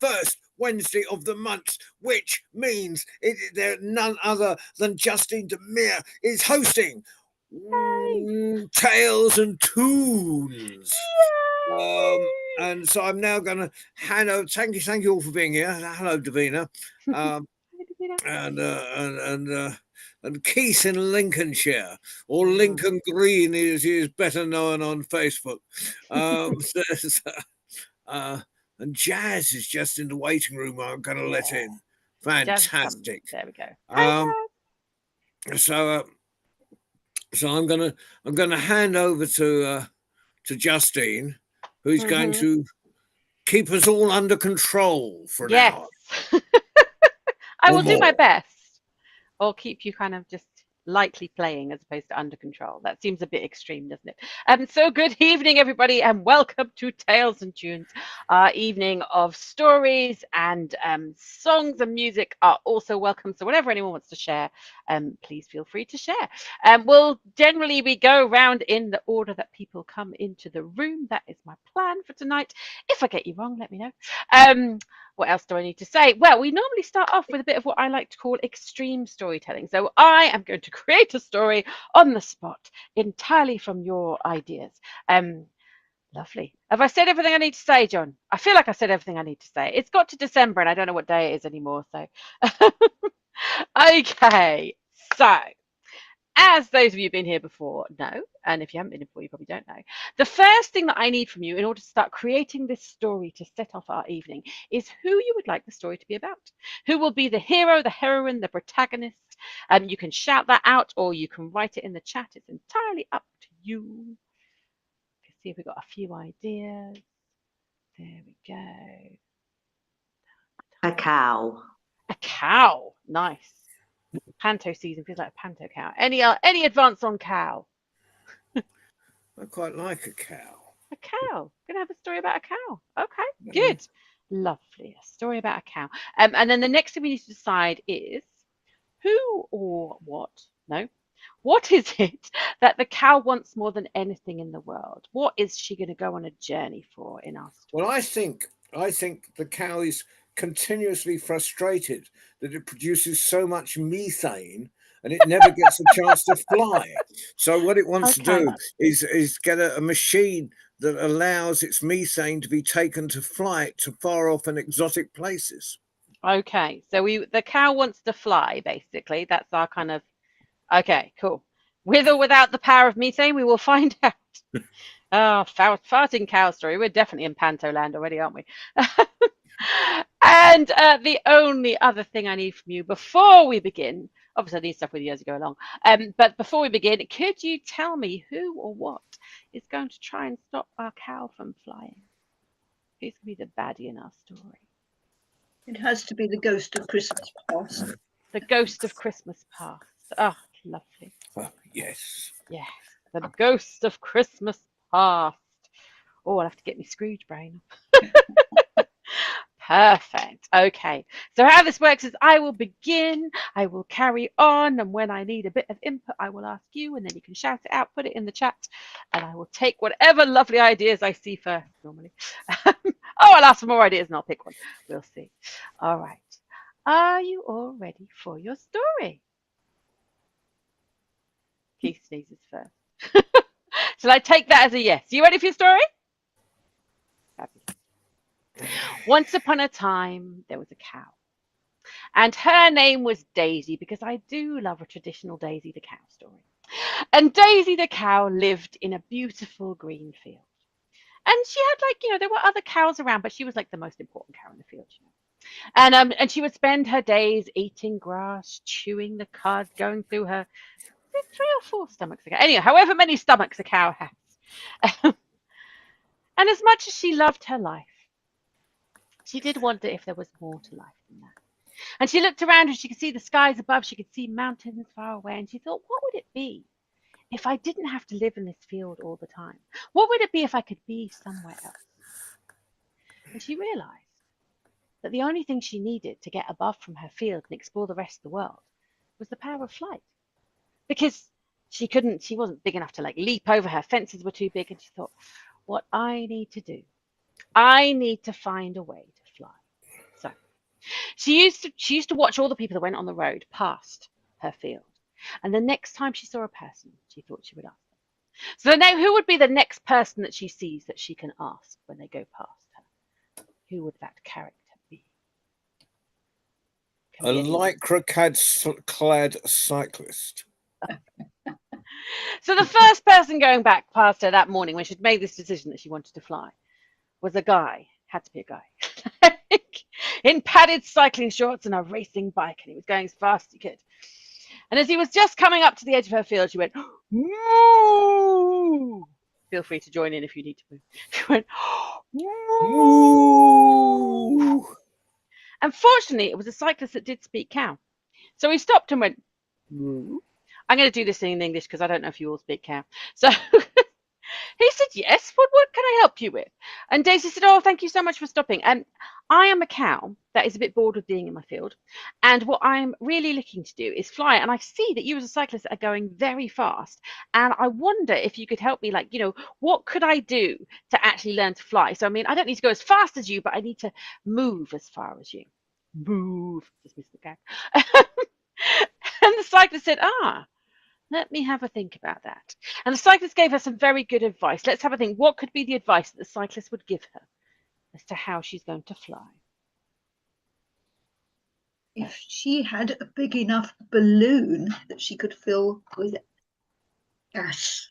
first Wednesday of the month, which means there none other than Justine Demir is hosting Tales and Tunes. And so I'm now going to hand over. Thank you all for being here. Hello, Davina, and and Keith in Lincolnshire, or Lincoln Green, as he is better known on Facebook. Says, and Jazz is just in the waiting room. I'm going to let in. Fantastic. There we go. So I'm gonna hand over to Justine, who's going to keep us all under control for an hour. I will do my best, or keep you kind of just lightly playing as opposed to under control. That seems a bit extreme, doesn't it? So good evening, everybody, and welcome to Tales and Tunes. Our evening of stories and songs and music are also welcome. So whenever anyone wants to share, please feel free to share. We'll generally we go around in the order that people come into the room. That is my plan for tonight. If I get you wrong, let me know. What else do I need to say? Well, we normally start off with a bit of what I like to call extreme storytelling. So I am going to create a story on the spot entirely from your ideas. Lovely. Have I said everything I need to say, John? I feel like I said everything I need to say. It's got to December and I don't know what day it is anymore. So, okay. So, as those of you who've been here before know, and if you haven't been before, you probably don't know, the first thing that I need from you in order to start creating this story to set off our evening is who you would like the story to be about. Who will be the hero, the heroine, the protagonist? You can shout that out or you can write it in the chat. It's entirely up to you. Let's see if we've got a few ideas. There we go. A cow. A cow. Nice. Panto season feels like a panto cow. Any advance on cow? I quite like a cow. A cow. Gonna have a story about a cow. Okay, good. Lovely. A story about a cow. And then the next thing we need to decide is who or what? No. What is it that the cow wants more than anything in the world? What is she going to go on a journey for in our story? Well, I think the cow is continuously frustrated that it produces so much methane and it never gets a chance to fly. So what it wants to do is get a machine that allows its methane to be taken to flight to far off and exotic places. Okay, so the cow wants to fly, basically. That's our kind of okay, cool. With or without the power of methane, we will find out. Oh, farting cow story. We're definitely in Panto land already, aren't we? And the only other thing I need from you before we begin, obviously I need stuff with you as you go along, but before we begin, could you tell me who or what is going to try and stop our cow from flying? Who's going to be the baddie in our story? It has to be the ghost of Christmas past. The ghost of Christmas past. Oh, lovely. Oh, yes. Yes, the ghost of Christmas past. Oh, I'll have to get me Scrooge brain. Perfect. Okay. So how this works is I will begin, I will carry on, and when I need a bit of input, I will ask you, and then you can shout it out, put it in the chat, and I will take whatever lovely ideas I see first, normally. I'll ask for more ideas and I'll pick one. We'll see. All right. Are you all ready for your story? Keith sneezes first. Shall I take that as a yes? You ready for your story? Fabulous. Once upon a time, there was a cow. And her name was Daisy, because I do love a traditional Daisy the cow story. And Daisy the cow lived in a beautiful green field. And she had there were other cows around, but she was like the most important cow in the field, And she would spend her days eating grass, chewing the cud, going through her 3 or 4 stomachs a cow. Anyway, however many stomachs a cow has. And as much as she loved her life, she did wonder if there was more to life than that. And she looked around and she could see the skies above, she could see mountains far away, and she thought, what would it be if I didn't have to live in this field all the time? What would it be if I could be somewhere else? And she realized that the only thing she needed to get above from her field and explore the rest of the world was the power of flight. Because she wasn't big enough to leap over, her fences were too big, and she thought, what I need to do, I need to find a way to fly. She used to watch all the people that went on the road past her field. And the next time she saw a person, she thought she would ask them. So now, who would be the next person that she sees that she can ask when they go past her? Who would that character be? A Can be anyone. lycra-clad cyclist. So the first person going back past her that morning when she'd made this decision that she wanted to fly was a guy. Had to be a guy. In padded cycling shorts and a racing bike, and he was going as fast as he could. And as he was just coming up to the edge of her field, she went, moo! Feel free to join in if you need to move. She went, moo! And fortunately, it was a cyclist that did speak cow. So he stopped and went, moo. I'm going to do this in English because I don't know if you all speak cow. So he said, yes, what can I help you with? And Daisy said, oh, thank you so much for stopping. And I am a cow that is a bit bored of being in my field. And what I'm really looking to do is fly. And I see that you as a cyclist are going very fast. And I wonder if you could help me, like, what could I do to actually learn to fly? So, I mean, I don't need to go as fast as you, but I need to move as far as you. Move. Just missed the gag. And the cyclist said, let me have a think about that. And the cyclist gave her some very good advice. Let's have a think. What could be the advice that the cyclist would give her as to how she's going to fly? If she had a big enough balloon that she could fill with gas.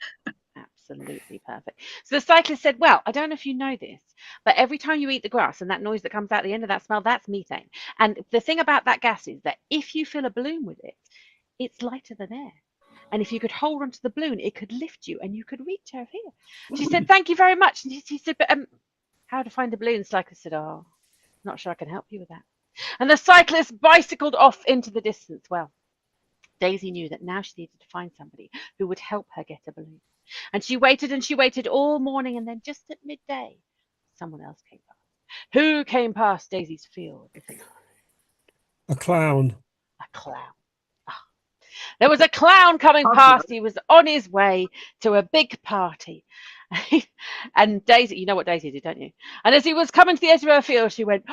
Absolutely perfect. So the cyclist said, well, I don't know if you know this, but every time you eat the grass and that noise that comes out the end of that smell, that's methane. And the thing about that gas is that if you fill a balloon with it, it's lighter than air. And if you could hold onto the balloon, it could lift you and you could reach over here. She said, thank you very much. And he said, but how to find the balloon? The cyclist said, oh, not sure I can help you with that. And the cyclist bicycled off into the distance. Well, Daisy knew that now she needed to find somebody who would help her get a balloon. And she waited all morning. And then just at midday, someone else came past. Who came past Daisy's field? A clown. A clown. There was a clown coming past. He was on his way to a big party. And Daisy, you know what Daisy did, don't you? And as he was coming to the edge of her field, she went,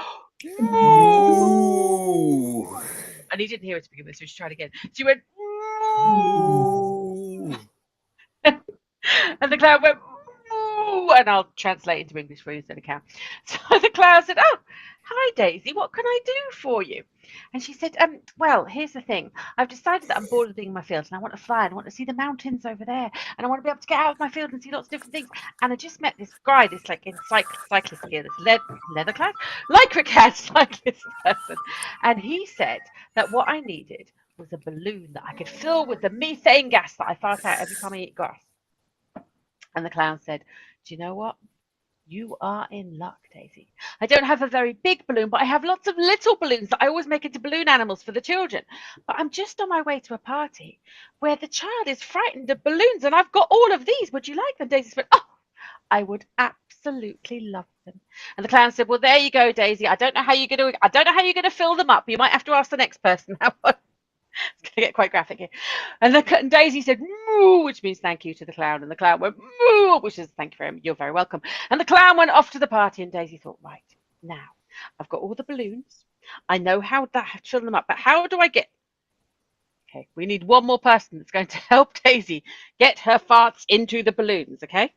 moo. And he didn't hear it to begin with, so she tried again. She went, moo. And the clown went, moo. And I'll translate into English for you instead of cow. So the clown said, oh, hi, Daisy, what can I do for you? And she said, well, here's the thing. I've decided that I'm bored of being in my field and I want to fly and I want to see the mountains over there and I want to be able to get out of my field and see lots of different things. And I just met this guy, this like cyclist here, this lycra-clad cyclist person. And he said that what I needed was a balloon that I could fill with the methane gas that I fart out every time I eat grass. And the clown said, do you know what? You are in luck, Daisy. I don't have a very big balloon, but I have lots of little balloons that I always make into balloon animals for the children. But I'm just on my way to a party where the child is frightened of balloons, and I've got all of these. Would you like them? Daisy said, oh, I would absolutely love them. And the clown said, well, there you go, Daisy. I don't know how you're going to fill them up. You might have to ask the next person. It's going to get quite graphic here. And Daisy said, moo, which means thank you to the clown. And the clown went, moo, which is thank you very much. You're very welcome. And the clown went off to the party. And Daisy thought, right, now I've got all the balloons. I know how to fill them up. But how do I get... Okay, we need one more person that's going to help Daisy get her farts into the balloons, okay?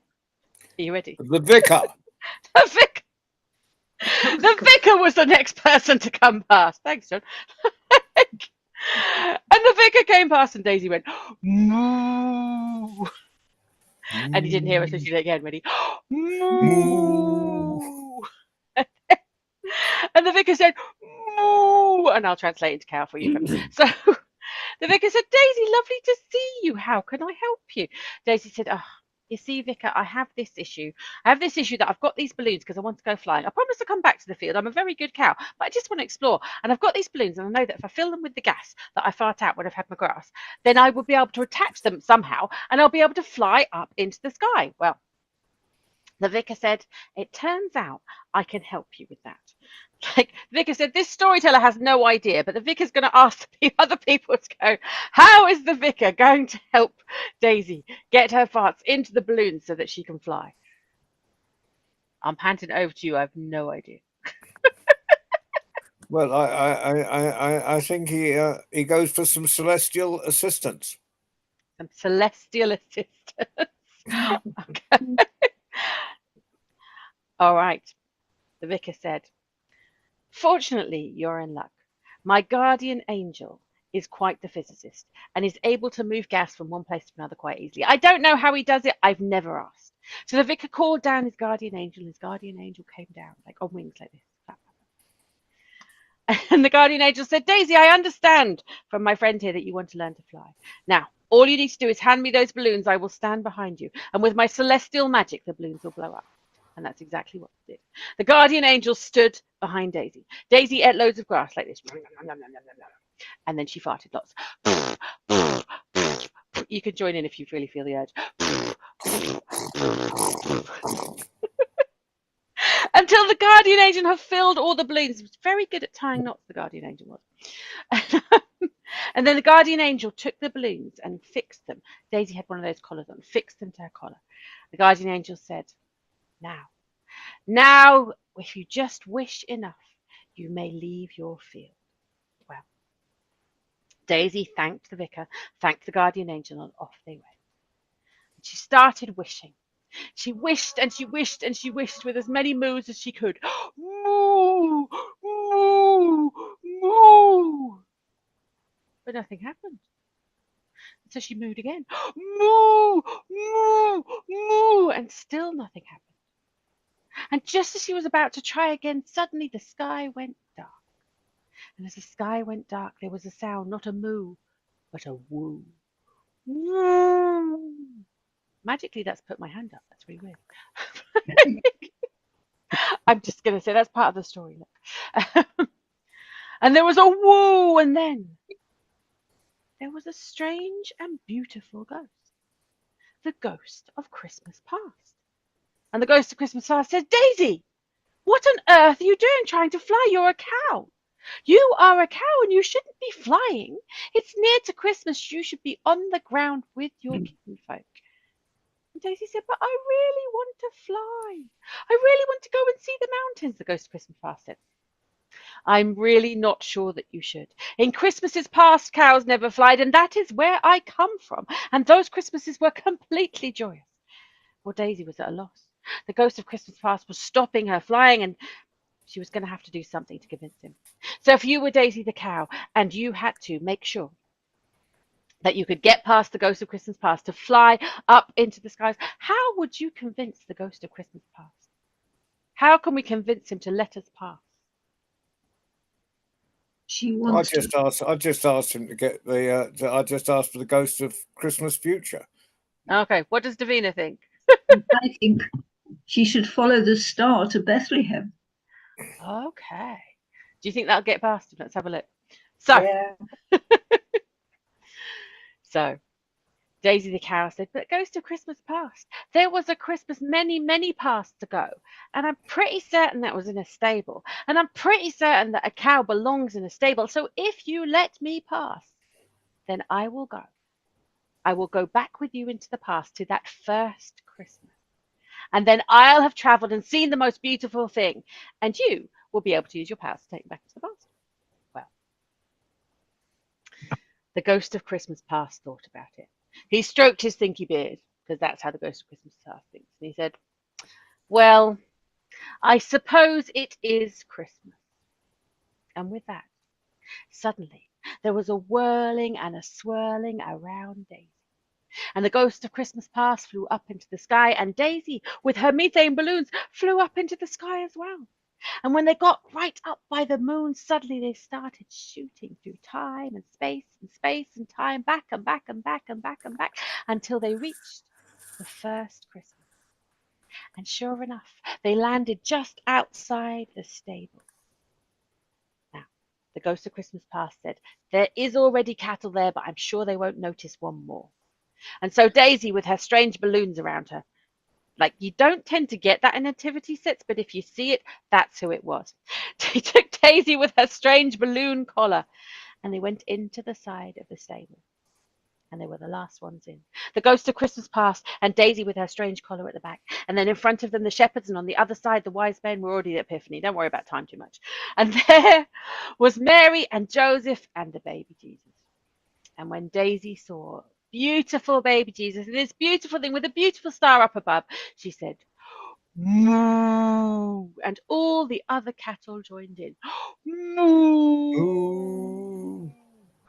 Are you ready? The vicar. The vicar. The vicar was the next person to come past. Thanks, John. And the vicar came past and Daisy went, moo. And he didn't hear us, so she did it again. Ready? Moo. And the vicar said, moo. And I'll translate into cow for you. So the vicar said, Daisy, lovely to see you. How can I help you? Daisy said, oh, you see, Vicar, I have this issue. That I've got these balloons because I want to go flying. I promised to come back to the field. I'm a very good cow, but I just want to explore. And I've got these balloons, and I know that if I fill them with the gas that I fart out when I've had my grass, then I will be able to attach them somehow, and I'll be able to fly up into the sky. Well, the vicar said, it turns out I can help you with that. Like the vicar said, this storyteller has no idea, but the vicar's going to ask the other people to go, how is the vicar going to help Daisy get her farts into the balloon so that she can fly? I'm panting over to you. I have no idea. Well, I think he goes for some celestial assistance. Some celestial assistance. Okay. All right. The vicar said, "Fortunately, you're in luck. My guardian angel is quite the physicist and is able to move gas from one place to another quite easily. I don't know how he does it. I've never asked." So the vicar called down his guardian angel, and his guardian angel came down like on wings like this. And the guardian angel said, "Daisy, I understand from my friend here that you want to learn to fly. Now, all you need to do is hand me those balloons. I will stand behind you. And with my celestial magic, the balloons will blow up." And that's exactly what they did. The guardian angel stood behind Daisy. Daisy ate loads of grass like this. And then she farted lots. You can join in if you really feel the urge. Until the guardian angel had filled all the balloons. He was very good at tying knots, the guardian angel was. And then the guardian angel took the balloons and fixed them. Daisy had one of those collars on, fixed them to her collar. The guardian angel said, Now, if you just wish enough, you may leave your field." Well, Daisy thanked the vicar, thanked the guardian angel, and off they went. And she started wishing. She wished and she wished and she wished with as many moos as she could. Moo, moo, moo. But nothing happened. So she mooed again. Moo, moo, moo. And still nothing happened. And just as she was about to try again, suddenly the sky went dark. And as the sky went dark, there was a sound, not a moo, but a woo. Woo. Magically, that's put my hand up. That's really weird. I'm just going to say that's part of the story. Look. And there was a woo, and then there was a strange and beautiful ghost. The ghost of Christmas past. And the ghost of Christmas past said, "Daisy, what on earth are you doing trying to fly? You're a cow. You are a cow and you shouldn't be flying. It's near to Christmas. You should be on the ground with your kinfolk." And Daisy said, "But I really want to fly. I really want to go and see the mountains," the ghost of Christmas past said. "I'm really not sure that you should. In Christmases past, cows never flied, and that is where I come from. And those Christmases were completely joyous." Well, Daisy was at a loss. The ghost of Christmas past was stopping her flying, and she was going to have to do something to convince him. So if you were Daisy the cow and you had to make sure that you could get past the ghost of Christmas past to fly up into the skies, how would you convince the ghost of Christmas past? How can we convince him to let us pass? She wants I just asked him to get the. I just asked for the ghost of Christmas future. Okay, what does Davina think? I think she should follow the star to Bethlehem. Okay. Do you think that'll get past him? Let's have a look. So, Yeah. So Daisy the cow said, "But ghost of Christmas past, there was a Christmas many, many pasts ago, and I'm pretty certain that was in a stable, and I'm pretty certain that a cow belongs in a stable. So if you let me pass, then I will go. I will go back with you into the past to that first Christmas. And then I'll have travelled and seen the most beautiful thing, and you will be able to use your powers to take me back into the past." Well, the ghost of Christmas past thought about it. He stroked his thinky beard, because that's how the ghost of Christmas past thinks. And he said, "Well, I suppose it is Christmas." And with that, suddenly there was a whirling and a swirling around Daisy. And the ghost of Christmas past flew up into the sky, and Daisy, with her methane balloons, flew up into the sky as well. And when they got right up by the moon, suddenly they started shooting through time and space and time, back and back and back and back and back, until they reached the first Christmas. And sure enough, they landed just outside the stable. Now, the ghost of Christmas past said, "There is already cattle there, but I'm sure they won't notice one more." And so Daisy, with her strange balloons around her, like you don't tend to get that in nativity sets, but if you see it, that's who it was. They took Daisy with her strange balloon collar, and they went into the side of the stable. And they were the last ones in. The ghost of Christmas Past and Daisy with her strange collar at the back. And then in front of them, the shepherds, and on the other side, the wise men were already at Epiphany. Don't worry about time too much. And there was Mary and Joseph and the baby Jesus. And when Daisy saw beautiful baby Jesus and this beautiful thing with a beautiful star up above, she said, moo. And all the other cattle joined in. Moo. Ooh.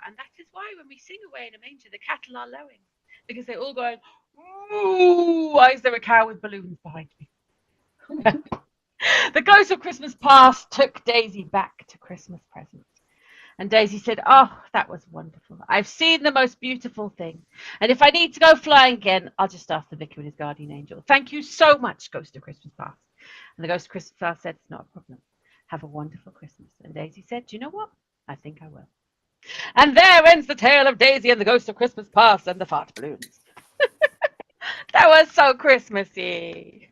And that is why when we sing Away in a Manger, the cattle are lowing, because they're all going, ooh. Why is there a cow with balloons behind me? The ghost of Christmas Past took Daisy back to Christmas presents. And Daisy said, oh, that was wonderful. I've seen the most beautiful thing. And if I need to go flying again, I'll just ask the vicar and his guardian angel. Thank you so much, ghost of Christmas Past. And the ghost of Christmas Past said, it's not a problem. Have a wonderful Christmas. And Daisy said, do you know what? I think I will. And there ends the tale of Daisy and the ghost of Christmas Past and the fart balloons. That was so Christmassy.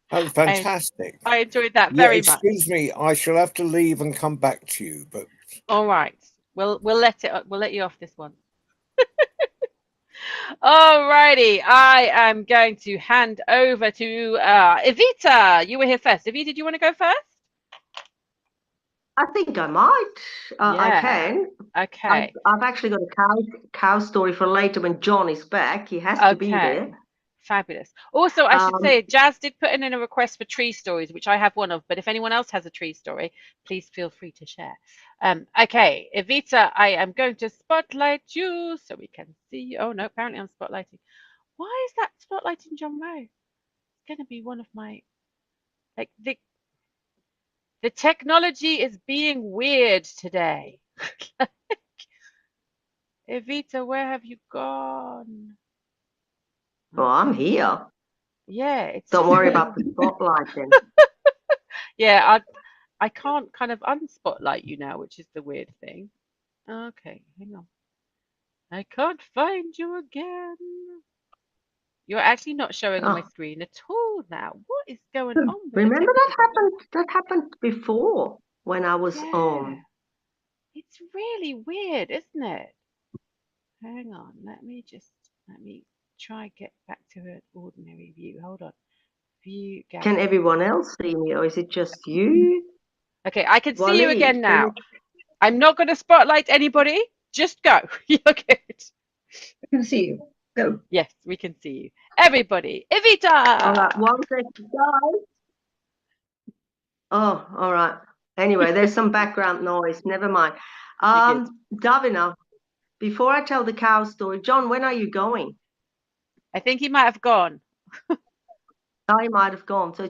That was fantastic. I enjoyed that Yeah, very much. excuse me, I shall have to leave and come back to you, but All right. We'll let you off this one. All righty. I am going to hand over to Evita. You were here first. Evita, do you want to go first? I think I might. I Yeah. can. Okay. I've actually got a cow story for later when John is back. He has to be there. Fabulous. Also, I should say, Jazz did put in a request for tree stories, which I have one of, but if anyone else has a tree story, please feel free to share. Okay, Evita, I am going to spotlight you so we can see you. Oh, no, apparently I'm spotlighting. Why is that spotlighting John Rowe? It's going to be one of my, like, the technology is being weird today. Evita, where have you gone? Oh, I'm here. Yeah, it's Don't worry about the spotlight then. Yeah, I can't kind of unspotlight you now, which is the weird thing. Okay, hang on. I can't find you again. You're actually not showing on my screen at all now. What is going on with Remember it? that happened before when I was on. It's really weird, isn't it? Hang on, let me try get back to an ordinary view. Hold on. View gallery. Can everyone else see me, or is it just you? Okay, I can see you Waleed, again now. I'm not going to spotlight anybody. Just go. You're good. I can see you. Go. Yes, we can see you. Everybody, Evita. All right, 1 second, guys. Oh, all right. Anyway, there's some background noise. Never mind. Davina, before I tell the cow story, John, when are you going? I think he might have gone. I might have gone. So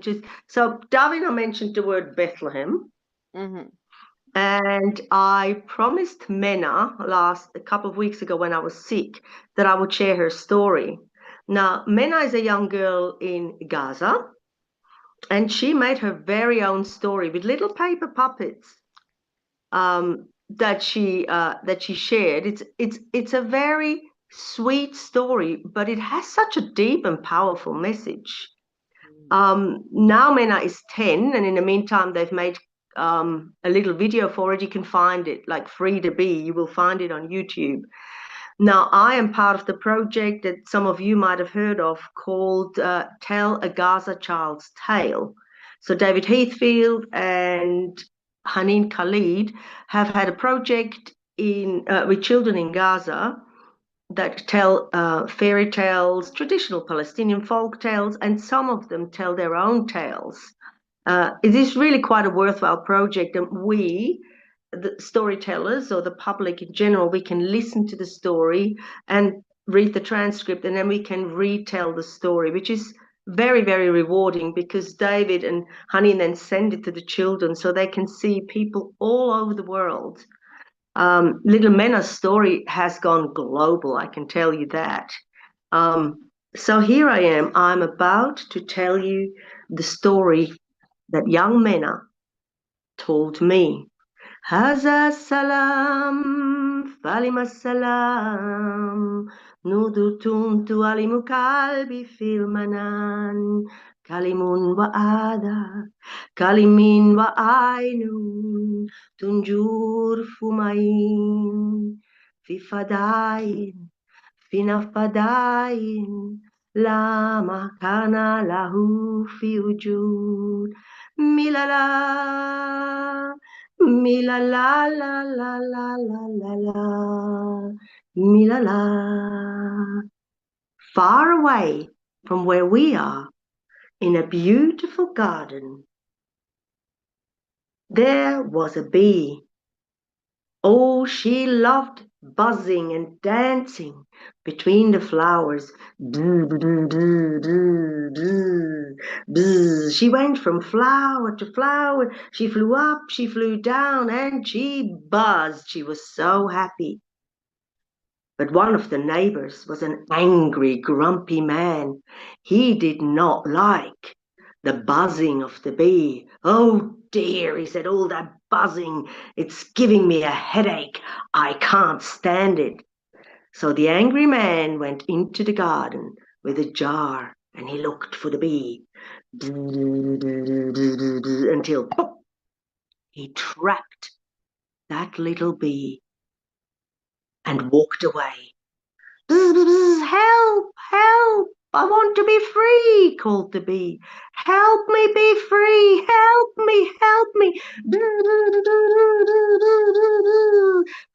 Davina mentioned the word Bethlehem. Mm-hmm. And I promised Mena a couple of weeks ago when I was sick that I would share her story. Now, Mena is a young girl in Gaza, and she made her very own story with little paper puppets that she shared. It's a very sweet story, but it has such a deep and powerful message. Now Mena is 10, and in the meantime, they've made a little video for it. You can find it, like Free to Be. You will find it on YouTube. Now, I am part of the project that some of you might have heard of called Tell a Gaza Child's Tale. So David Heathfield and Haneen Khalid have had a project with children in Gaza that tell fairy tales, traditional Palestinian folk tales, and some of them tell their own tales. It is really quite a worthwhile project, and we, the storytellers or the public in general, we can listen to the story and read the transcript, and then we can retell the story, which is very, very rewarding, because David and Haneen then send it to the children so they can see people all over the world. Little Mena's story has gone global, I can tell you that. So here I am. I'm about to tell you the story that young Mena told me. Haza salam, falima salam, nudutum tu alimu kalbi fil manan, kalimun wa ada, kalimin wa ainun, tunjur fumain, fi fadain, finafadain, lama kana lahu fi wujud, milala, milala la la la la la la, milala. Far away from where we are, in a beautiful garden, there was a bee. Oh, she loved buzzing and dancing between the flowers. Do, do, do, do, do, do. Buzz. She went from flower to flower. She flew up, she flew down, and she buzzed. She was so happy. But one of the neighbors was an angry, grumpy man. He did not like the buzzing of the bee. Oh dear, he said, all that buzzing, it's giving me a headache. I can't stand it. So the angry man went into the garden with a jar and he looked for the bee until pop, he trapped that little bee and walked away. Help, help, I want to be free, called the bee. Help me be free, help me,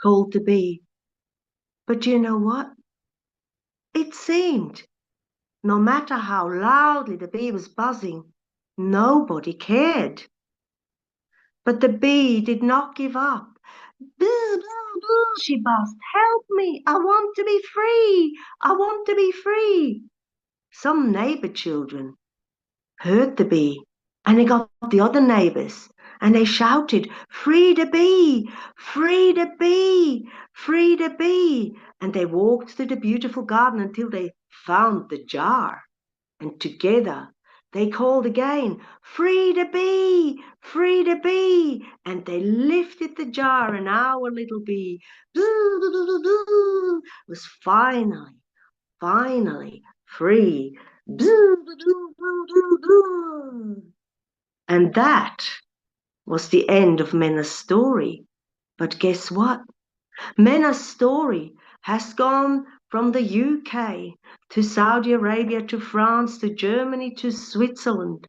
called the bee. But you know what? It seemed, no matter how loudly the bee was buzzing, nobody cared. But the bee did not give up. She buzzed, help me, I want to be free, I want to be free. Some neighbor children heard the bee and they got the other neighbors and they shouted, free the bee, free the bee, free the bee. And they walked through the beautiful garden until they found the jar. And together they called again, free the bee, free the bee. And they lifted the jar and our little bee was finally free. And that was the end of Mena's story. But guess what? Mena's story has gone from the UK to Saudi Arabia to France to Germany to Switzerland.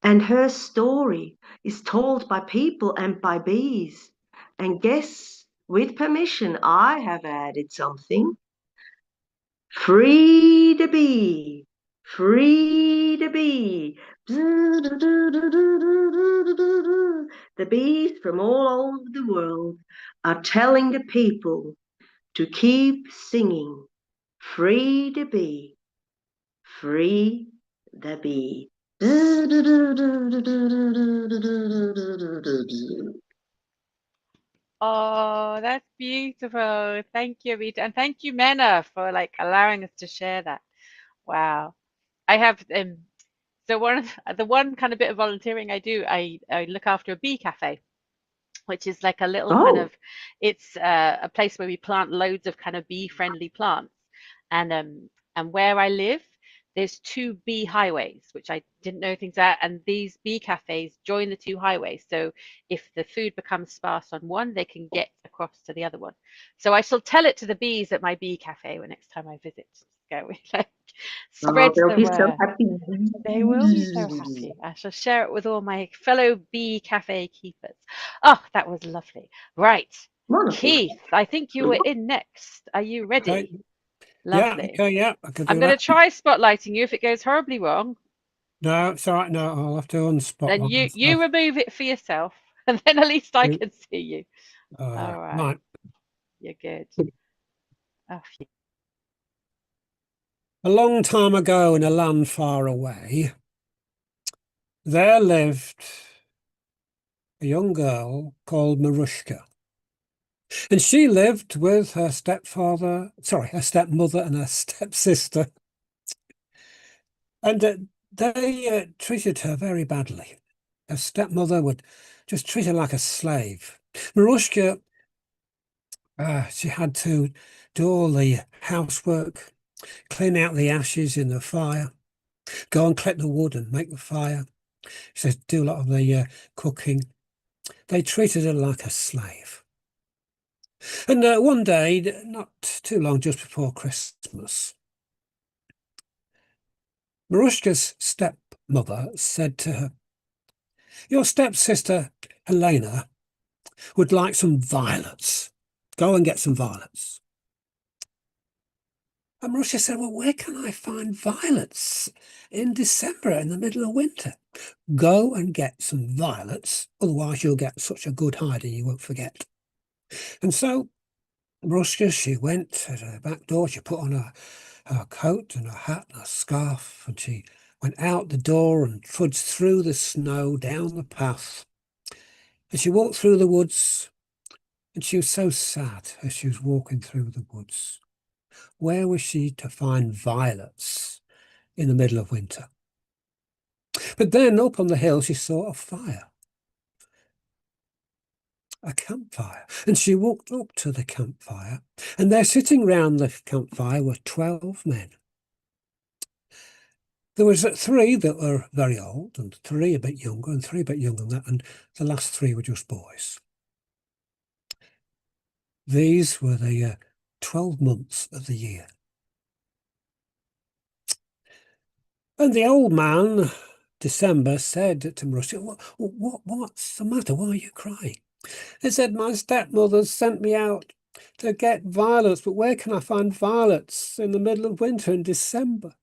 And her story is told by people and by bees. And guess, with permission, I have added something. Free the bee, free the bee. The bees from all over the world are telling the people to keep singing, free the bee, free the bee. Oh, that's beautiful. Thank you, Rita. And thank you, Mena, for like allowing us to share that. Wow. I have so the one kind of bit of volunteering I do, I look after a bee cafe, which is like a little kind Oh, of, it's a place where we plant loads of kind of bee friendly plants. And where I live, there's two bee highways, which I didn't know things out. And these bee cafes join the two highways. So if the food becomes sparse on one, they can get across to the other one. So I shall tell it to the bees at my bee cafe when next time I visit. Go like spread they'll the be so word. happy. They will be so happy. I shall share it with all my fellow bee cafe keepers. Oh, that was lovely. Right. Wonderful. Keith, I think you were in next. Are you ready? Okay. Yeah, Lovely. okay, yeah, I can I'm do going to that. try spotlighting you. If it goes horribly wrong, No, it's all right. No, I'll have to unspot then you remove it for yourself, and then at least I can see you. All right. Right. You're good. Off you. A long time ago in a land far away, there lived a young girl called Marushka. And she lived with her stepmother and her stepsister. And they treated her very badly. Her stepmother would just treat her like a slave. Marushka, she had to do all the housework, clean out the ashes in the fire, go and collect the wood and make the fire. She said, do a lot of the cooking. They treated her like a slave. And one day, not too long just before Christmas, Marushka's stepmother said to her, "Your stepsister Helena would like some violets. Go and get some violets." And Marushka said, "Well, where can I find violets in December, in the middle of winter?" "Go and get some violets, otherwise you'll get such a good hiding you won't forget." And so Marushka, she went to the back door, she put on her coat and her hat and her scarf, and she went out the door and trudged through the snow down the path. And she walked through the woods, and she was so sad as she was walking through the woods. Where was she to find violets in the middle of winter? But then up on the hill she saw a fire, a campfire, and she walked up to the campfire, and there sitting round the campfire were 12 men. There was 3 that were very old, and 3 a bit younger, and 3 a bit younger than that, and the last 3 were just boys. These were the 12 months of the year. And the old man, December, said to Marushka, "What's the matter? Why are you crying?" He said, "My stepmother sent me out to get violets, but where can I find violets in the middle of winter in December?"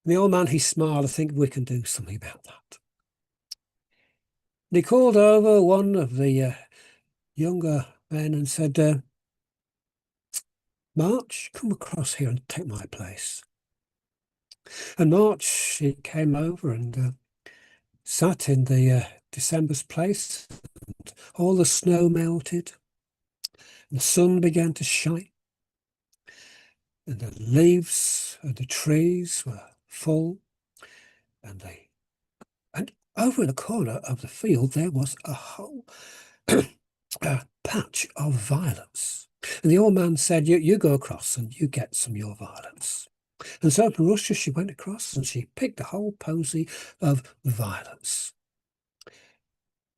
And the old man, he smiled. "I think we can do something about that." And he called over one of the younger men and said, "March, come across here and take my place." And March, he came over and sat in the December's place, and all the snow melted, and the sun began to shine, and the leaves of the trees were full, and over in the corner of the field there was a whole patch of violets. And the old man said, you go across and you get some of your violets." And so Marushka, she went across and she picked a whole posy of violets.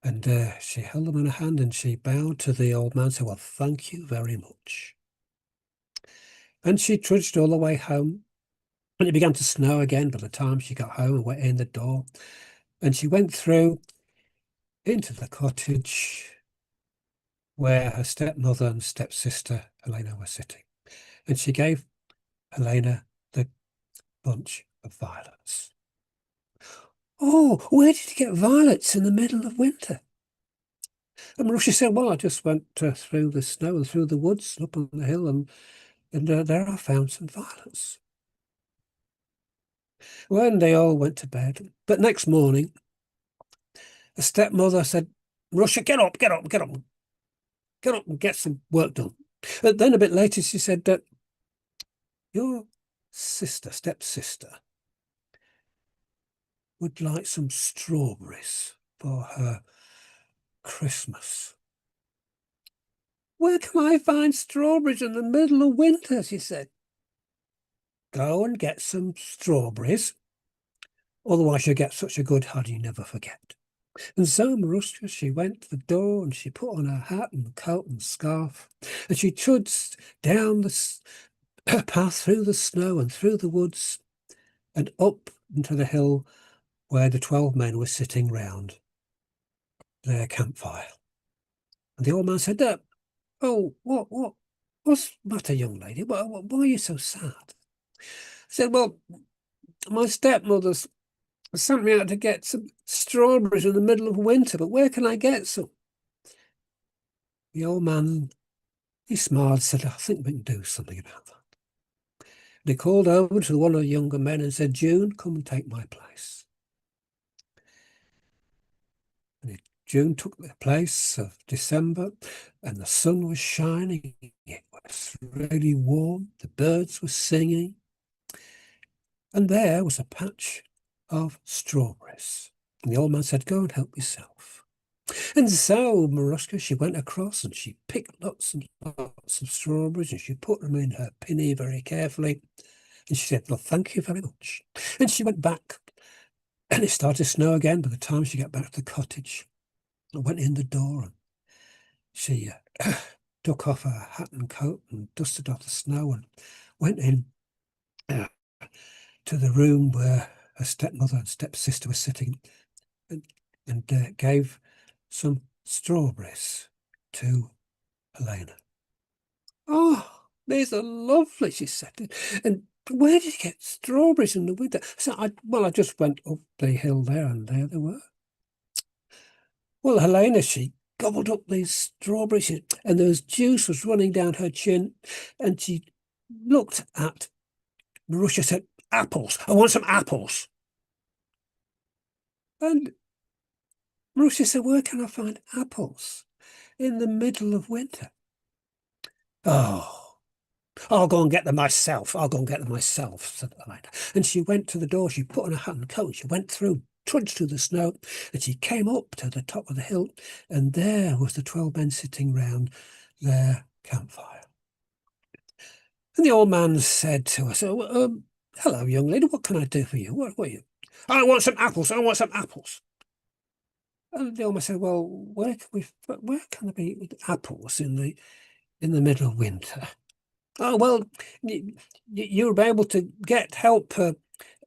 And she held them in her hand and she bowed to the old man and said, "Well, thank you very much." And she trudged all the way home. And it began to snow again by the time she got home and went in the door. And she went through into the cottage where her stepmother and stepsister Helena were sitting. And she gave Helena the bunch of violets. "Oh, where did you get violets in the middle of winter?" And Marushka said, "Well, I just went through the snow and through the woods and up on the hill, and there I found some violets." When they all went to bed, but next morning, the stepmother said, "Marushka, get up, get up, get up. Get up and get some work done." And then a bit later she said that your stepsister, would like some strawberries for her Christmas. "Where can I find strawberries in the middle of winter?" she said. "Go and get some strawberries, otherwise you'll get such a good hard you never forget." And so Marushka, she went to the door and she put on her hat and coat and scarf, and she trudged down the path through the snow and through the woods and up into the hill where the 12 men were sitting round their campfire. And the old man said, "Oh, what's the matter, young lady? Why are you so sad?" I said, "Well, my stepmother's sent me out to get some strawberries in the middle of winter, but where can I get some?" The old man, he smiled and said, "I think we can do something about that." And he called over to one of the younger men and said, "June, come and take my place." And June took the place of December, and the sun was shining. It was really warm. The birds were singing. And there was a patch of strawberries. And the old man said, "Go and help yourself." And so Marushka, she went across and she picked lots and lots of strawberries and she put them in her pinny very carefully. And she said, "Well, thank you very much." And she went back, and it started to snow again by the time she got back to the cottage. I went in the door and she took off her hat and coat and dusted off the snow and went in to the room where her stepmother and stepsister were sitting, and gave some strawberries to Helena. "Oh, these are lovely," she said. "And where did you get strawberries in the winter?" So I just went up the hill there, and there they were. Well, Helena, she gobbled up these strawberries, and there was juice was running down her chin, and she looked at Marusha, said, "Apples, I want some apples." And Marusha said, "Where can I find apples in the middle of winter?" "Oh, I'll go and get them myself. I'll go and get them myself," said Helena. And she went to the door. She put on her hat and coat. She went through, trudged through the snow, and she came up to the top of the hill. And there was the 12 men sitting round their campfire. And the old man said to her, "Hello, young lady. What can I do for you? What are you?" "I want some apples. I want some apples." And the old man said, "Well, where can there be apples in the middle of winter?" "Oh, well, you'll be able to help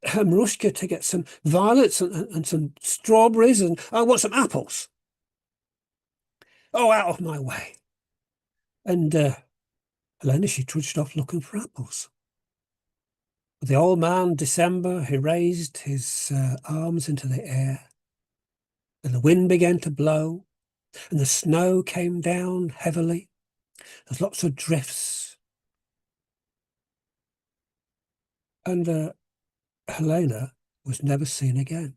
Marushka to get some violets and some strawberries, and I want some apples." "Oh, out of my way." And Helena, she trudged off looking for apples. The old man, December, he raised his arms into the air, and the wind began to blow, and the snow came down heavily. There's lots of drifts. And Helena was never seen again.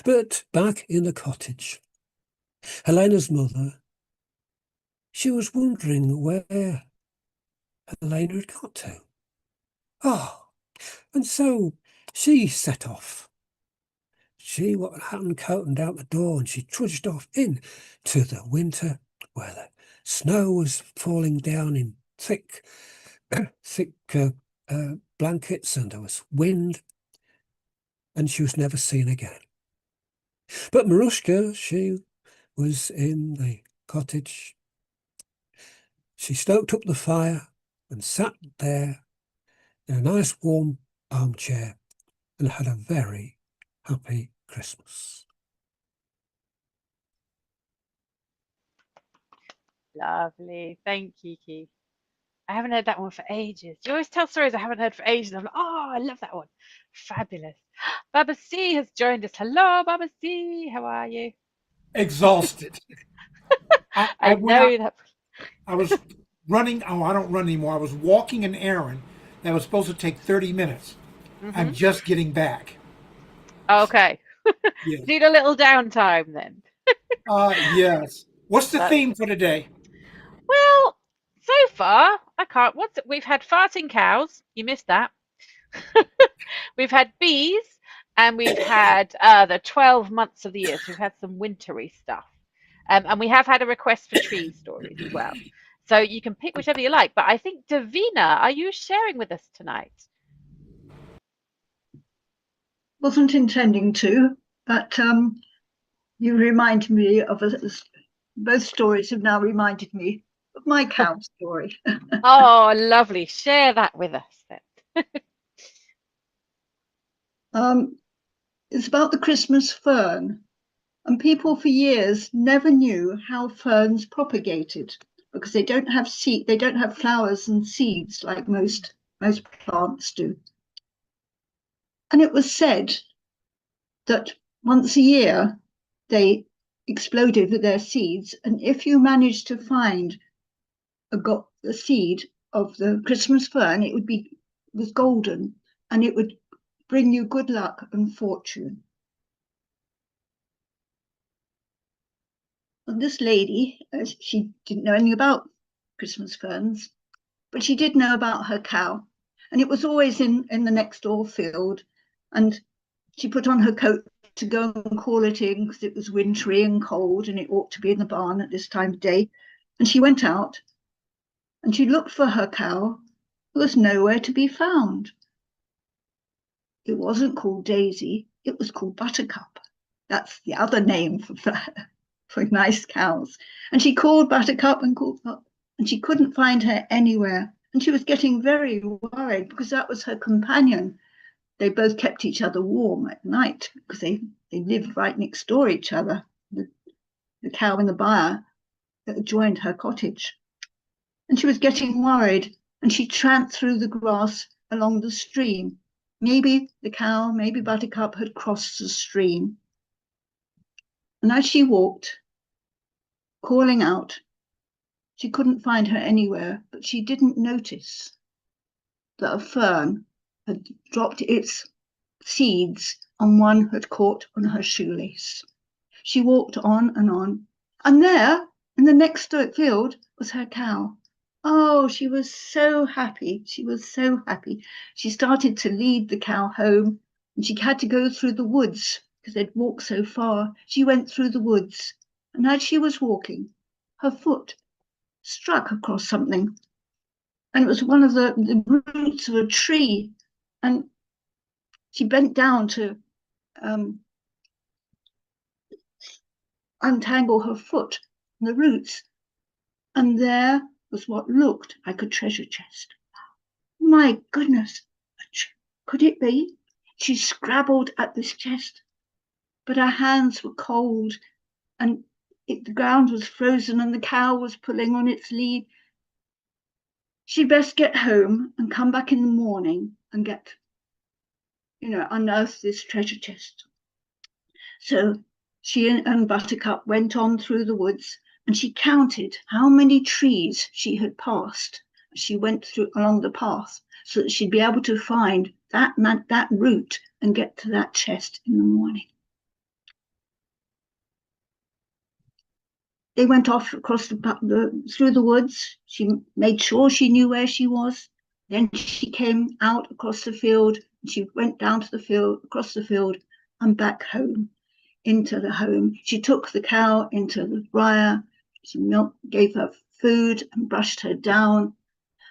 But back in the cottage, Helena's mother, she was wondering where Helena had got to. Oh, and so she set off. She got her hat and coat and out the door, and she trudged off in to the winter where the snow was falling down in thick blankets, and there was wind, and she was never seen again. But Marushka, she was in the cottage. She stoked up the fire and sat there in a nice warm armchair and had a very happy Christmas. Lovely. Thank you, Keith. I haven't heard that one for ages. You always tell stories I haven't heard for ages. I'm like, oh, I love that one. Fabulous. Baba C has joined us. Hello, Baba C. How are you? Exhausted. I went know out- that. I was running. Oh, I don't run anymore. I was walking an errand that was supposed to take 30 minutes. I'm just getting back. Okay. Yes. Need a little downtime then. Yes. What's the That's- theme for today? Well, so far, I can't. We've had farting cows. You missed that. We've had bees, and we've had the 12 months of the year. So we've had some wintry stuff. And we have had a request for tree stories as well. So you can pick whichever you like. But I think, Davina, are you sharing with us tonight? Wasn't intending to, but you remind me of both stories have now reminded me of my cow story. Oh, lovely. Share that with us then. It's about the Christmas fern, and people for years never knew how ferns propagated because they don't have they don't have flowers and seeds like most plants do. And it was said that once a year they exploded with their seeds, and if you managed to find a seed of the Christmas fern, it was golden, and it would bring you good luck and fortune. And this lady, she didn't know anything about Christmas ferns, but she did know about her cow, and it was always in the next door field, and she put on her coat to go and call it in because it was wintry and cold and it ought to be in the barn at this time of day. And she went out and she looked for her cow, who was nowhere to be found. It wasn't called Daisy, it was called Buttercup. That's the other name for for nice cows. And she called Buttercup and called up, and she couldn't find her anywhere. And she was getting very worried because that was her companion. They both kept each other warm at night because they lived right next door each other. The cow and the buyer joined her cottage. And she was getting worried, and she tramped through the grass along the stream. Maybe the cow, maybe Buttercup had crossed the stream. And as she walked, calling out, she couldn't find her anywhere, but she didn't notice that a fern had dropped its seeds and one had caught on her shoelace. She walked on, and there, in the next field, was her cow. Oh, she was so happy. She was so happy. She started to lead the cow home, and she had to go through the woods because they'd walked so far. She went through the woods, and as she was walking, her foot struck across something, and it was one of the roots of a tree, and she bent down to untangle her foot from the roots, and there was what looked like a treasure chest. My goodness, could it be? She scrabbled at this chest, but her hands were cold, and the ground was frozen, and the cow was pulling on its lead. She'd best get home and come back in the morning and unearth this treasure chest. So she and Buttercup went on through the woods, and she counted how many trees she had passed as she went along the path, so that she'd be able to find that route and get to that chest in the morning. They went off across through the woods. She made sure she knew where she was. Then she came out across the field. And she went down to the field, across the field, and back home, into the home. She took the cow into the byre. She gave her food and brushed her down.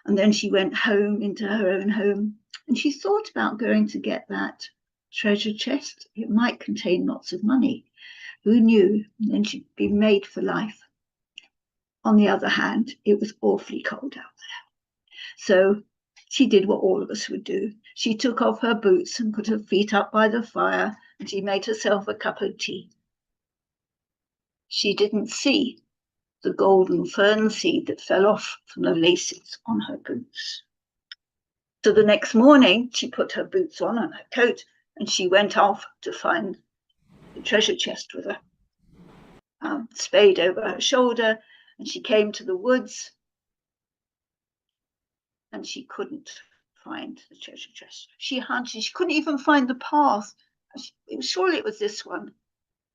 And then she went home into her own home. And she thought about going to get that treasure chest. It might contain lots of money. Who knew? And then she'd be made for life. On the other hand, it was awfully cold out there. So she did what all of us would do. She took off her boots and put her feet up by the fire, and she made herself a cup of tea. She didn't see the golden fern seed that fell off from the laces on her boots. So the next morning, she put her boots on and her coat, and she went off to find the treasure chest with a spade over her shoulder, and she came to the woods, and she couldn't find the treasure chest. She hunted, she couldn't even find the path. Surely it was this one.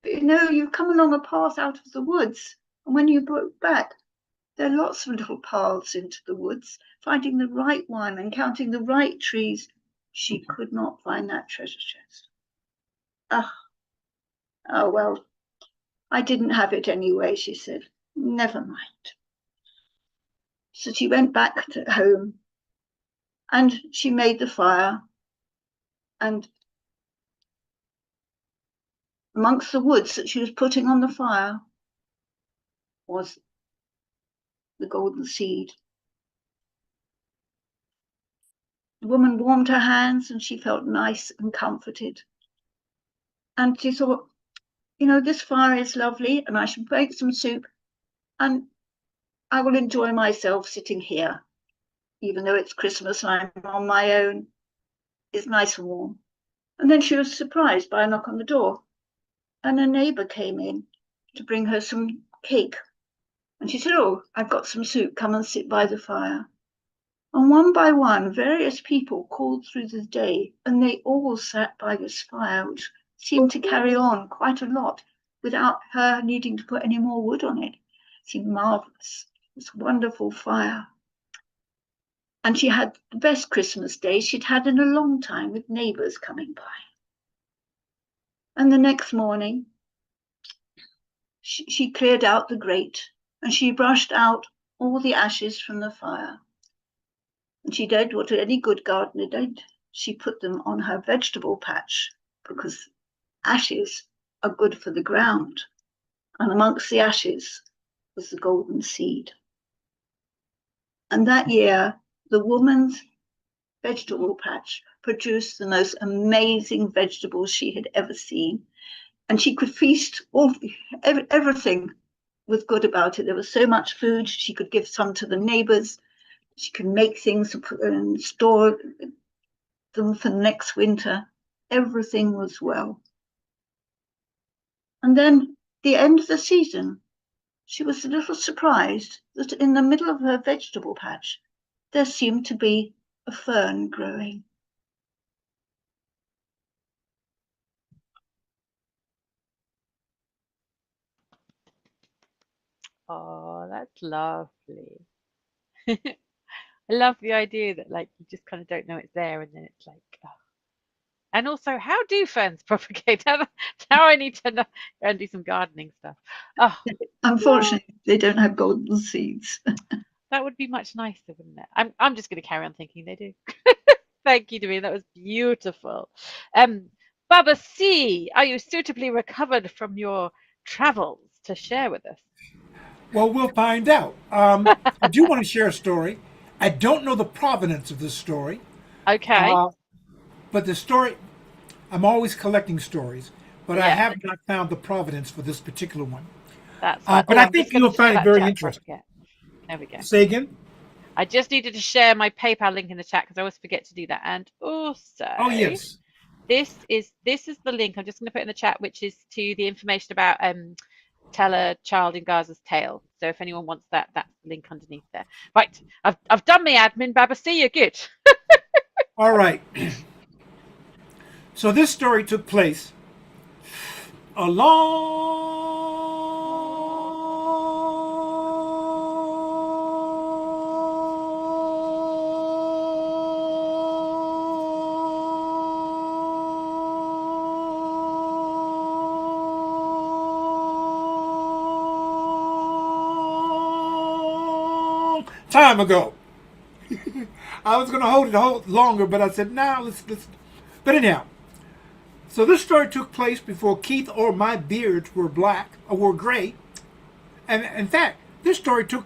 But you come along a path out of the woods, and when you go back, there are lots of little paths into the woods, finding the right one and counting the right trees. She could not find that treasure chest. Oh, well, I didn't have it anyway, she said. Never mind. So she went back to home, and she made the fire, and amongst the woods that she was putting on the fire was the golden seed. The woman warmed her hands, and she felt nice and comforted. And she thought, this fire is lovely, and I should bake some soup, and I will enjoy myself sitting here, even though it's Christmas and I'm on my own. It's nice and warm. And then she was surprised by a knock on the door, and a neighbour came in to bring her some cake. And she said, "Oh, I've got some soup, come and sit by the fire." And one by one, various people called through the day, and they all sat by this fire, which seemed to carry on quite a lot without her needing to put any more wood on it. It seemed marvellous. This wonderful fire. And she had the best Christmas day she'd had in a long time, with neighbours coming by. And the next morning, she cleared out the grate, and she brushed out all the ashes from the fire. And she did what any good gardener did. She put them on her vegetable patch, because ashes are good for the ground. and amongst the ashes was the golden seed. And that year, the woman's vegetable patch produced the most amazing vegetables she had ever seen. And she could feast everything was good about it. There was so much food. She could give some to the neighbors. She could make things and store them for next winter. Everything was well. And then the end of the season, she was a little surprised that in the middle of her vegetable patch, there seemed to be a fern growing. Oh, that's lovely. I love the idea that like you just kind of don't know it's there, and then it's like, oh. And also, how do ferns propagate? Now I need to know, go and do some gardening stuff. Oh, Unfortunately, they don't have golden seeds. that would be much nicer, wouldn't it? I'm just going to carry on thinking they do. Thank you, Davina. That was beautiful. Baba C, are you suitably recovered from your travels to share with us? Well, we'll find out. I do want to share a story. I don't know the provenance of this story, Okay. but the story, I'm always collecting stories, but I Yeah. have not found the provenance for this particular one. That's fine. But Oh, I I'm think just gonna you'll find it chat very before I interesting. forget. There we go. Say again? I just needed to share my PayPal link in the chat because I always forget to do that. And also, Oh, yes. this is the link. I'm just going to put in the chat, which is to the information about Tell a Child in Gaza's Tale. So if anyone wants that, that's the link underneath there. Right, I've done my admin, Baba. See you good. All right. So this story took place a long time ago. I was going to hold it longer, but I said, "Nah, let's." But anyhow, so this story took place before Keith or my beards were black or were gray, and in fact, this story took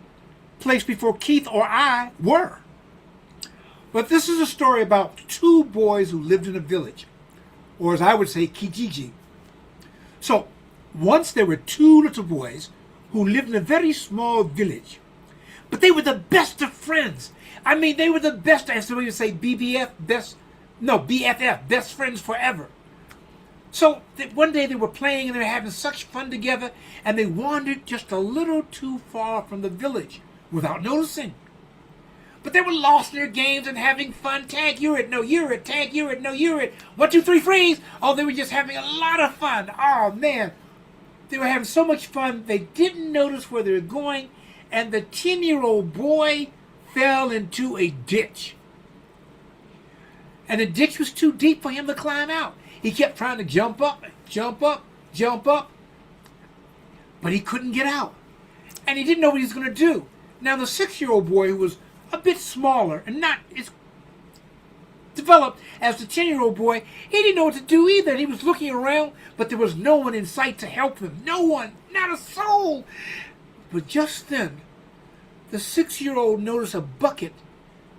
place before Keith or I were. But this is a story about two boys who lived in a village, or as I would say, Kijiji. So once there were two little boys who lived in a very small village, but they were the best of friends. I mean, they were the best, as we would say, BFF, best friends forever. So one day they were playing and they were having such fun together, and they wandered just a little too far from the village without noticing. But they were lost in their games and having fun. Tag, you're it. No, you're it. Tag, you're it. No, you're it. 1, 2, 3, freeze. Oh, they were just having a lot of fun. Oh, man. They were having so much fun, they didn't notice where they were going, and the 10-year-old boy fell into a ditch. And the ditch was too deep for him to climb out. He kept trying to jump up, jump up, jump up, but he couldn't get out. And he didn't know what he was going to do. Now, the 6-year-old boy, who was a bit smaller and not as developed as the 10-year-old boy, he didn't know what to do either. He was looking around, but there was no one in sight to help him. No one, not a soul. But just then, the 6-year-old noticed a bucket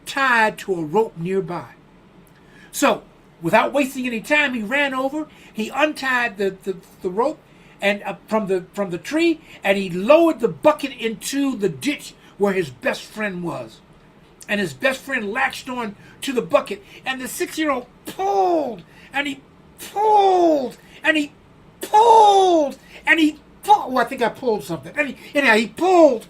tied to a rope nearby. So, without wasting any time, he ran over, he untied the rope and from the tree, and he lowered the bucket into the ditch where his best friend was. And his best friend latched on to the bucket, and the 6-year-old pulled, and he pulled, and he pulled, and he pulled. Oh, I think I pulled something. Anyhow, he pulled.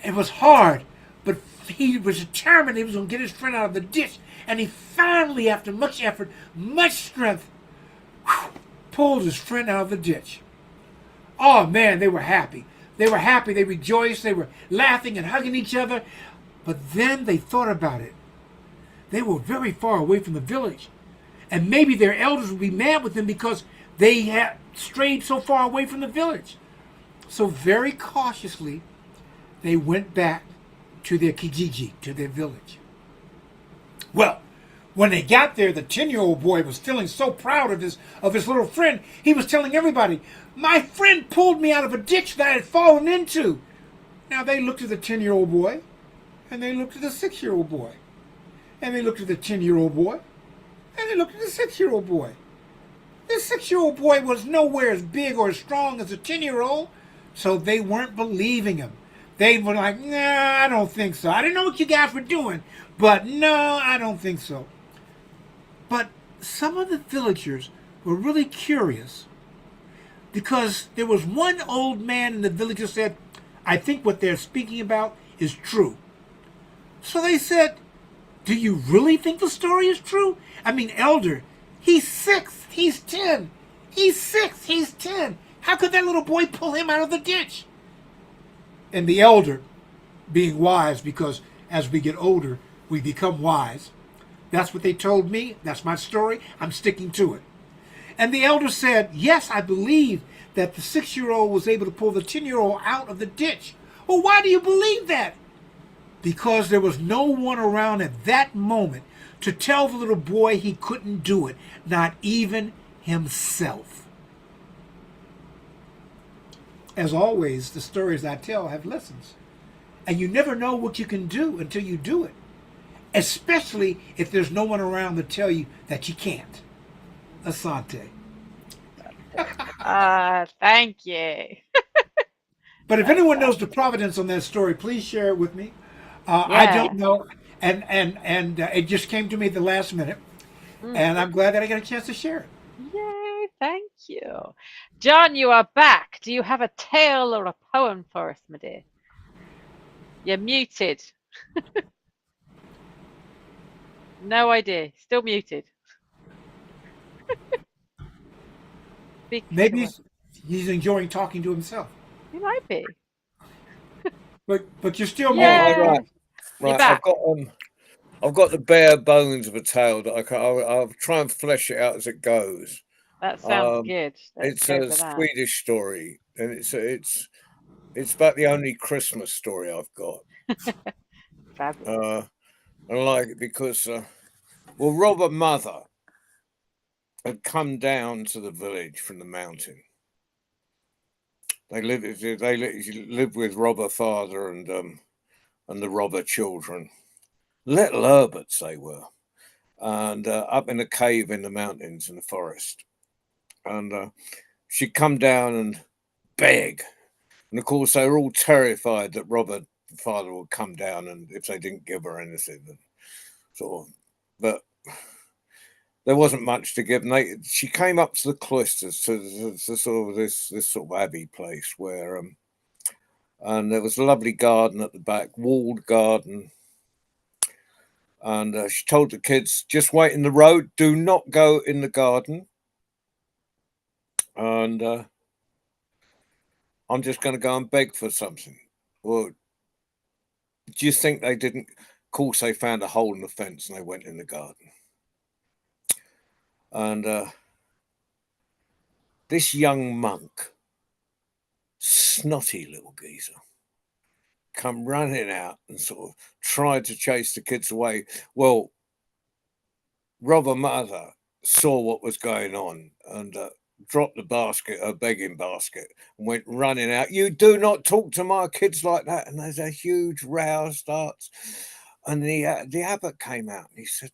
It was hard, but he was determined he was going to get his friend out of the ditch. And he finally, after much effort, much strength, pulled his friend out of the ditch. Oh, man, they were happy. They were happy. They rejoiced. They were laughing and hugging each other. But then they thought about it. They were very far away from the village. And maybe their elders would be mad with them because they had strayed so far away from the village. So very cautiously, they went back to their Kijiji, to their village. Well, When they got there, the 10-year-old boy was feeling so proud of his little friend. He was telling everybody, "My friend pulled me out of a ditch that I had fallen into." Now they looked at the 10-year-old boy, and they looked at the 6-year-old boy, and they looked at the 10-year-old boy, and they looked at the 6-year-old boy. The 6-year-old boy was nowhere as big or as strong as the 10-year-old, so they weren't believing him. They were like, "Nah, I don't think so. I didn't know what you guys were doing, but no, I don't think so." But some of the villagers were really curious because there was one old man in the village who said, "I think what they're speaking about is true." So they said, "Do you really think the story is true? I mean, Elder, he's 6, he's 10. He's 6, he's 10. How could that little boy pull him out of the ditch?" And the elder, being wise, because as we get older, we become wise. That's what they told me. That's my story. I'm sticking to it. And the elder said, "Yes, I believe that the 6-year-old was able to pull the 10-year-old out of the ditch." "Well, why do you believe that?" "Because there was no one around at that moment to tell the little boy he couldn't do it, not even himself." As always, the stories I tell have lessons. And you never know what you can do until you do it. Especially if there's no one around to tell you that you can't. Asante. Thank you. But if anyone knows the providence on that story, please share it with me. I Yeah. don't know, and it just came to me at the last minute, and I'm glad that I got a chance to share it. Yay, thank you. John, you are back. Do you have a tale or a poem for us, my dear? You're muted. No idea. Still muted. Speak to Maybe us. he's enjoying talking to himself. You might be. But you're still Yeah. muted. right, You're right. back. I've got the bare bones of a tale that I'll try and flesh it out as it goes. That sounds Um, good. Let's It's go a for that. Swedish story, and it's about the only Christmas story I've got. Fabulous. I like it because well, Robert Mother had come down to the village from the mountain. They lived with Robber father and the Robber children, little Herberts they were, and up in a cave in the mountains in the forest. And she'd come down and beg, and of course they were all terrified that Robert father would come down, and if they didn't give her anything, and sort of, but there wasn't much to give. And she came up to the cloisters, to sort of this sort of abbey place where, and there was a lovely garden at the back, walled garden. And she told the kids, "Just wait in the road. Do not go in the garden." And I'm just going to go and beg for something. Well, do you think they didn't? Of course, they found a hole in the fence and they went in the garden. And this young monk, snotty little geezer, come running out and sort of tried to chase the kids away. Well, Robber Mother saw what was going on and dropped the basket, her begging basket, and went running out. "You do not talk to my kids like that." And there's a huge row starts. And the abbot came out and he said,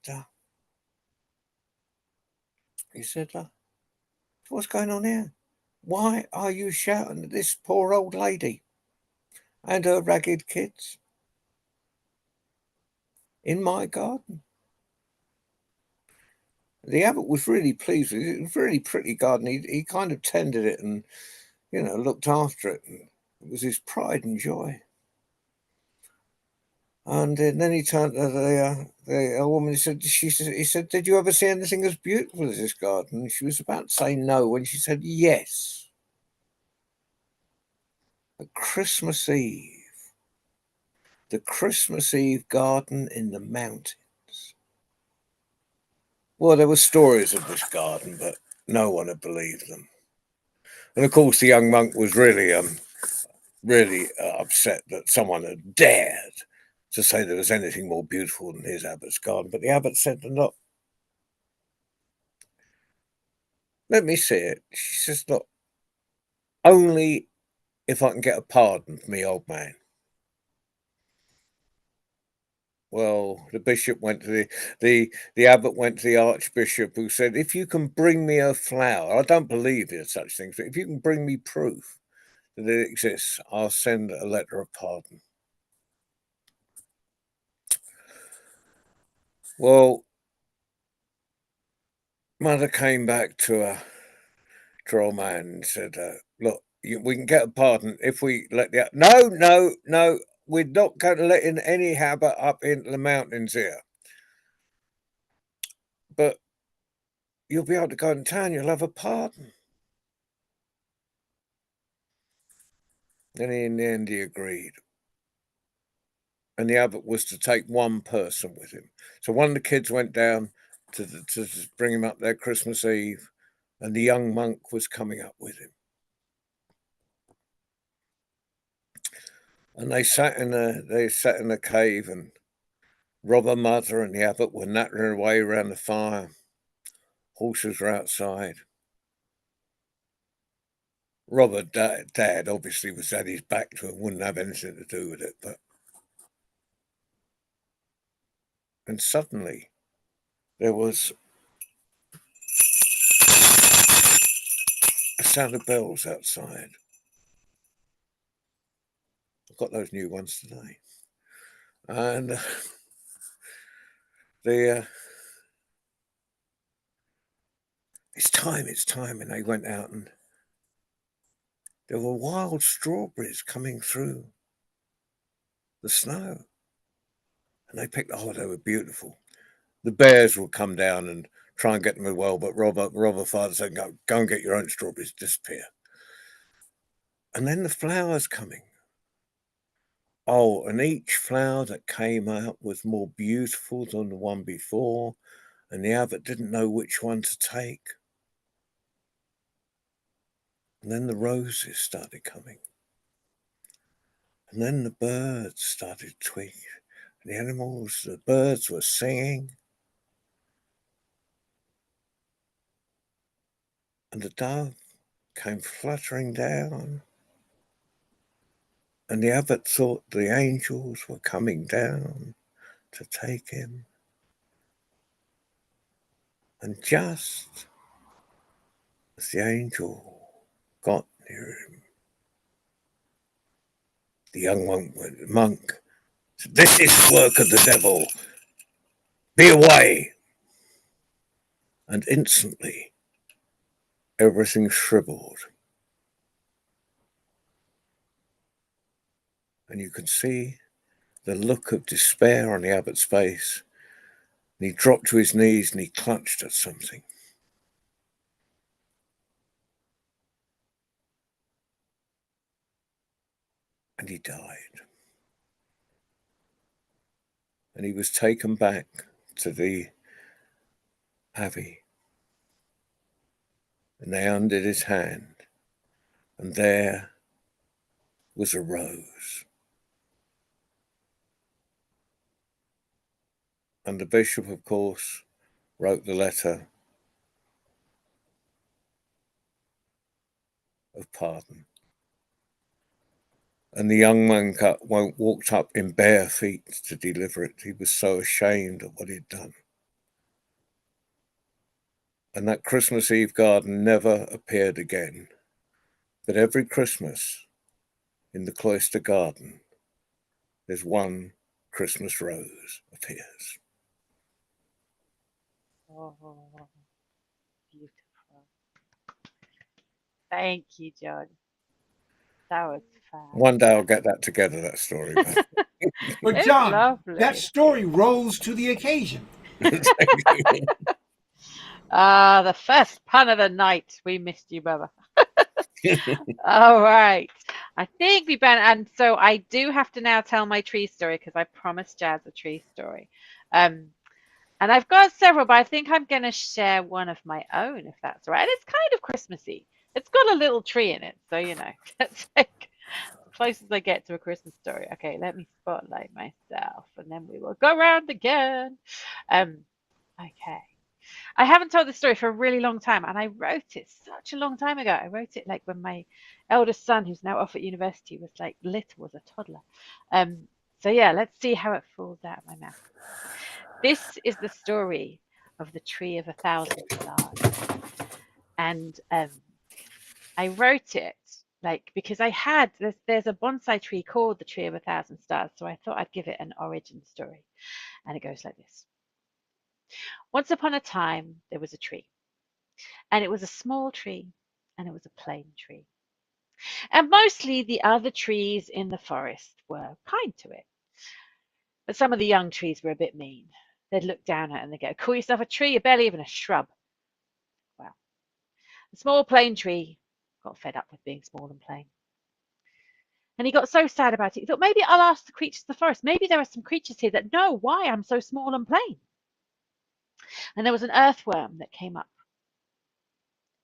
"What's going on here? Why are you shouting at this poor old lady and her ragged kids in my garden?" The abbot was really pleased with it. It was a really pretty garden. He kind of tended it and, looked after it. And it was his pride and joy. And then he turned to the woman. He said, "Did you ever see anything as beautiful as this garden?" And she was about to say no when she said yes. At Christmas Eve, the Christmas Eve garden in the mountains. Well, there were stories of this garden, but no one had believed them. And of course, the young monk was really upset that someone had dared to say there was anything more beautiful than his abbot's garden. But the abbot said, "Look, Let me see it. She says, look, only if I can get a pardon from me old man. Well, the bishop went to the abbot went to the archbishop, who said, if you can bring me a flower, I don't believe in such things, but if you can bring me proof that it exists, I'll send a letter of pardon. Well, mother came back to her old man and said, look, we can get a pardon if we let the... No, we're not going to let in any habit up into the mountains here. But you'll be able to go in town, you'll have a pardon. And in the end, he agreed. And the abbot was to take one person with him. So one of the kids went down to bring him up there Christmas Eve, and the young monk was coming up with him. And they sat in a cave, and Robber Mother and the abbot were nattering away around the fire. Horses were outside. Robber Dad obviously was at his back to him, wouldn't have anything to do with it, but... And suddenly there was a sound of bells outside. I've got those new ones today. And it's time. And they went out, and there were wild strawberries coming through the snow. And they picked, they were beautiful. The bears would come down and try and get them as well, but Robber Father said, go and get your own strawberries, disappear. And then the flowers coming. Oh, and each flower that came out was more beautiful than the one before, and the abbot didn't know which one to take. And then the roses started coming. And then the birds started tweeting. The birds were singing. And the dove came fluttering down. And the abbot thought the angels were coming down to take him. And just as the angel got near him, the young monk said, "This is work of the devil. Be away." And instantly, everything shriveled. And you can see the look of despair on the abbot's face. And he dropped to his knees and he clutched at something. And he died. And he was taken back to the abbey. And they undid his hand. And there was a rose. And the bishop, of course, wrote the letter of pardon. And the young monk walked up in bare feet to deliver it. He was so ashamed of what he'd done. And that Christmas Eve garden never appeared again. But every Christmas in the cloister garden, there's one Christmas rose appears. Oh, beautiful. Thank you, John. That was fun. One day I'll get that together, that story. But It's John, lovely. that story rose to the occasion. The first pun of the night. We missed you, brother. All right. I think we better, and so I do have to now tell my tree story because I promised Jazz a tree story. And I've got several, but I think I'm going to share one of my own, if that's all right. And it's kind of Christmassy. It's got a little tree in it, so you know, that's like the closest I get to a Christmas story. Okay, let me spotlight myself, and then we will go round again. Okay. I haven't told this story for a really long time, and I wrote it such a long time ago. I wrote it like when my eldest son, who's now off at university, was like little, was a toddler. So yeah, let's see how it falls out of my mouth. This is the story of the Tree of 1,000 Stars, and I wrote it like because I had there's a bonsai tree called the Tree of 1,000 Stars, so I thought I'd give it an origin story, and it goes like this. Once upon a time, there was a tree, and it was a small tree, and it was a plain tree. And mostly the other trees in the forest were kind to it. But some of the young trees were a bit mean. They'd look down at it and they'd go, call yourself a tree? You're barely even a shrub. Well, the small plain tree got fed up with being small and plain. And he got so sad about it, he thought, maybe I'll ask the creatures of the forest. Maybe there are some creatures here that know why I'm so small and plain. And there was an earthworm that came up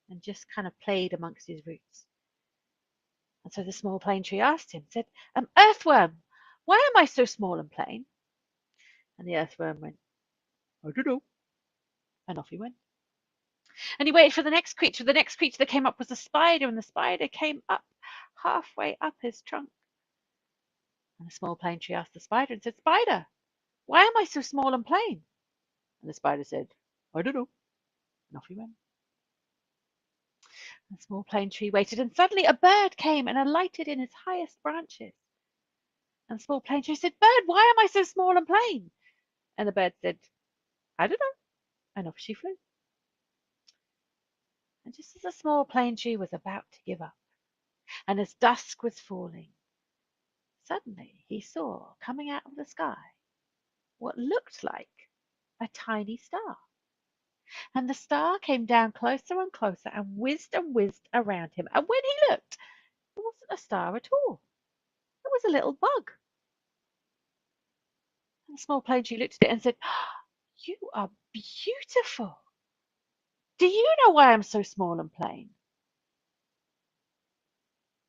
and just kind of played amongst his roots. And so the small plain tree asked him, said, earthworm, why am I so small and plain? And the earthworm went, I don't know. And off he went. And he waited for the next creature. The next creature that came up was a spider, and the spider came up halfway up his trunk. And the small plain tree asked the spider and said, Spider, why am I so small and plain? And the spider said, I don't know. And off he went. And the small plain tree waited, and suddenly a bird came and alighted in his highest branches. And the small plain tree said, Bird, why am I so small and plain? And the bird said, I don't know. And off she flew. And just as the small plain tree was about to give up, and as dusk was falling, suddenly he saw coming out of the sky what looked like a tiny star. And the star came down closer and closer and whizzed around him. And when he looked, it wasn't a star at all. It was a little bug. And the small plain tree looked at it and said, You are beautiful. Do you know why I'm so small and plain?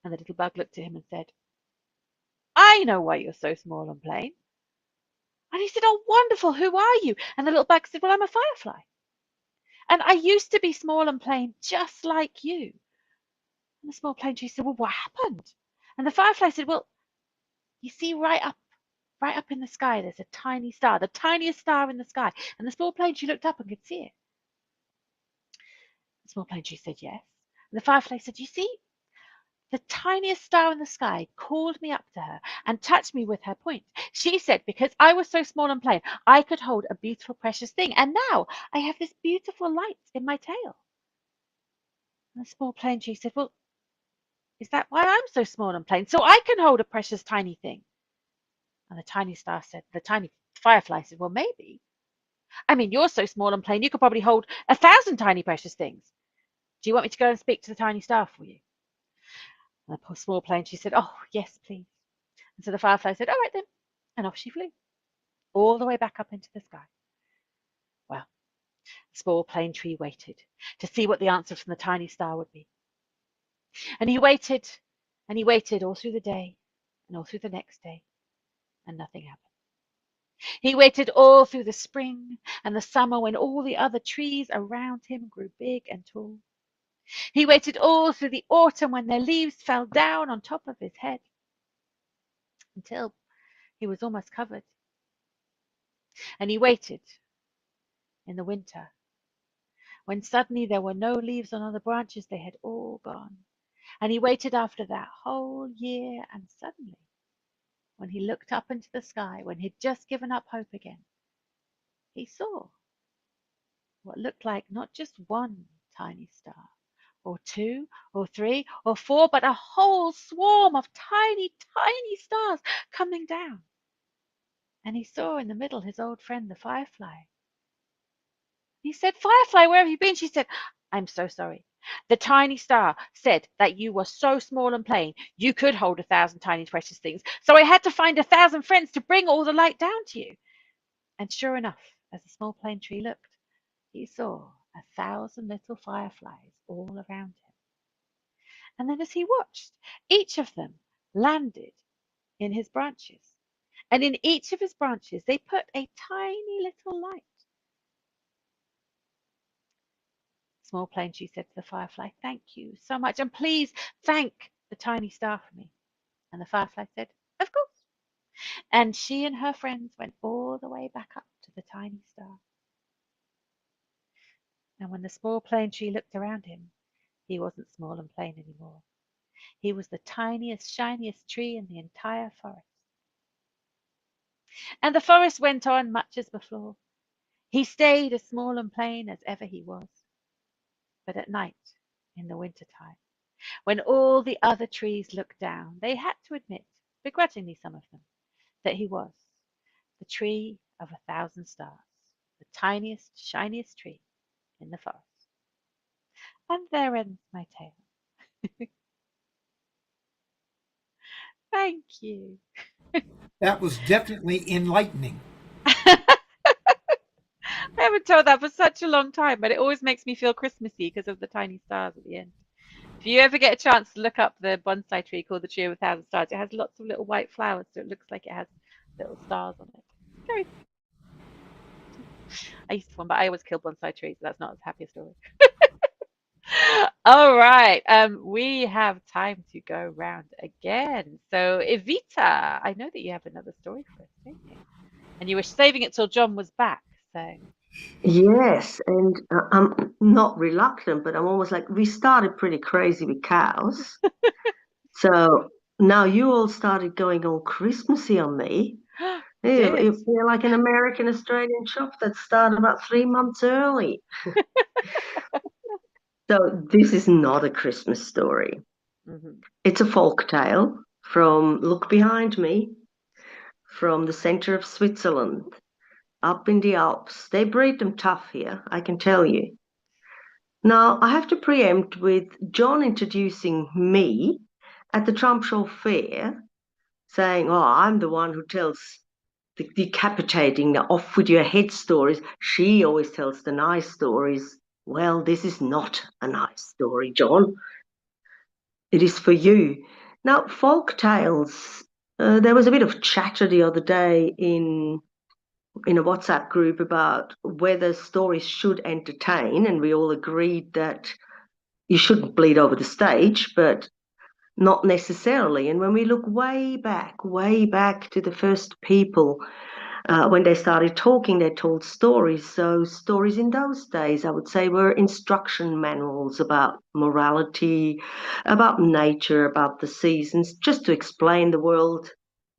And the little bug looked at him and said, I know why you're so small and plain. And he said, Oh, wonderful, who are you? And the little bug said, Well, I'm a firefly. And I used to be small and plain just like you. And the small plain tree said, Well, what happened? And the firefly said, Well, you see right up in the sky, there's a tiny star, the tiniest star in the sky. And the small plain tree looked up and could see it. The small plain tree said, Yes. And the firefly said, You see, the tiniest star in the sky called me up to her and touched me with her point. She said, because I was so small and plain, I could hold a beautiful, precious thing. And now I have this beautiful light in my tail. And the small plain tree said, Well, is that why I'm so small and plain? So I can hold a precious, tiny thing. And the tiny firefly said, Well, maybe. I mean, you're so small and plain, you could probably hold 1,000 tiny, precious things. Do you want me to go and speak to the tiny star for you? And the small plain tree said, Oh, yes, please. And so the firefly said, All right then. And off she flew, all the way back up into the sky. Well, the small plain tree waited to see what the answer from the tiny star would be. And he waited all through the day and all through the next day, and nothing happened. He waited all through the spring and the summer when all the other trees around him grew big and tall. He waited all through the autumn when their leaves fell down on top of his head, until he was almost covered. And he waited in the winter, when suddenly there were no leaves on the branches, they had all gone. And he waited after that whole year, and suddenly, when he looked up into the sky, when he'd just given up hope again, he saw what looked like not just one tiny star, or two, or three, or four, but a whole swarm of tiny, tiny stars coming down. And he saw in the middle his old friend, the firefly. He said, Firefly, where have you been? She said, I'm so sorry. The tiny star said that you were so small and plain, you could hold 1,000 tiny precious things. So I had to find 1,000 friends to bring all the light down to you. And sure enough, as the small plain tree looked, he saw 1,000 little fireflies all around him. And then as he watched, each of them landed in his branches. And in each of his branches, they put a tiny little light. small plane tree said to the firefly, "Thank you so much, and please thank the tiny star for me." And the firefly said, "Of course." And she and her friends went all the way back up to the tiny star. And when the small plane tree looked around him, he wasn't small and plain anymore. He was the tiniest, shiniest tree in the entire forest. And the forest went on much as before. He stayed as small and plain as ever he was. But at night, in the winter time, when all the other trees looked down, they had to admit, begrudgingly some of them, that he was the tree of 1,000 stars, the tiniest, shiniest tree in the forest. And there ends my tale. Thank you. That was definitely enlightening. I haven't told that for such a long time, but it always makes me feel Christmassy because of the tiny stars at the end. If you ever get a chance to look up the bonsai tree called the Tree of 1,000 Stars, it has lots of little white flowers, so it looks like it has little stars on it. Very. I used to one, but I always kill bonsai trees, so that's not as happy a story. All right, we have time to go round again. So, Evita, I know that you have another story for us, don't you? And you were saving it till John was back. So, Yes, and I'm not reluctant, but I'm almost like we started pretty crazy with cows. So now you all started going all Christmassy on me. You feel like an American Australian shop that started about 3 months early. So this is not a Christmas story. Mhm. It's a folk tale from, look behind me, from the center of Switzerland, up in the Alps. They breed them tough here, I can tell you. Now, I have to preempt with John introducing me at the Trump Show Fair, saying, oh, I'm the one who tells the decapitating, the off with your head stories. She always tells the nice stories. Well, this is not a nice story, John. It is for you. Now, folk tales, there was a bit of chatter the other day in a WhatsApp group about whether stories should entertain, and we all agreed that you shouldn't bleed over the stage, but not necessarily. And when we look way back to the first people, when they started talking, they told stories. So stories in those days, I would say, were instruction manuals about morality, about nature, about the seasons, just to explain the world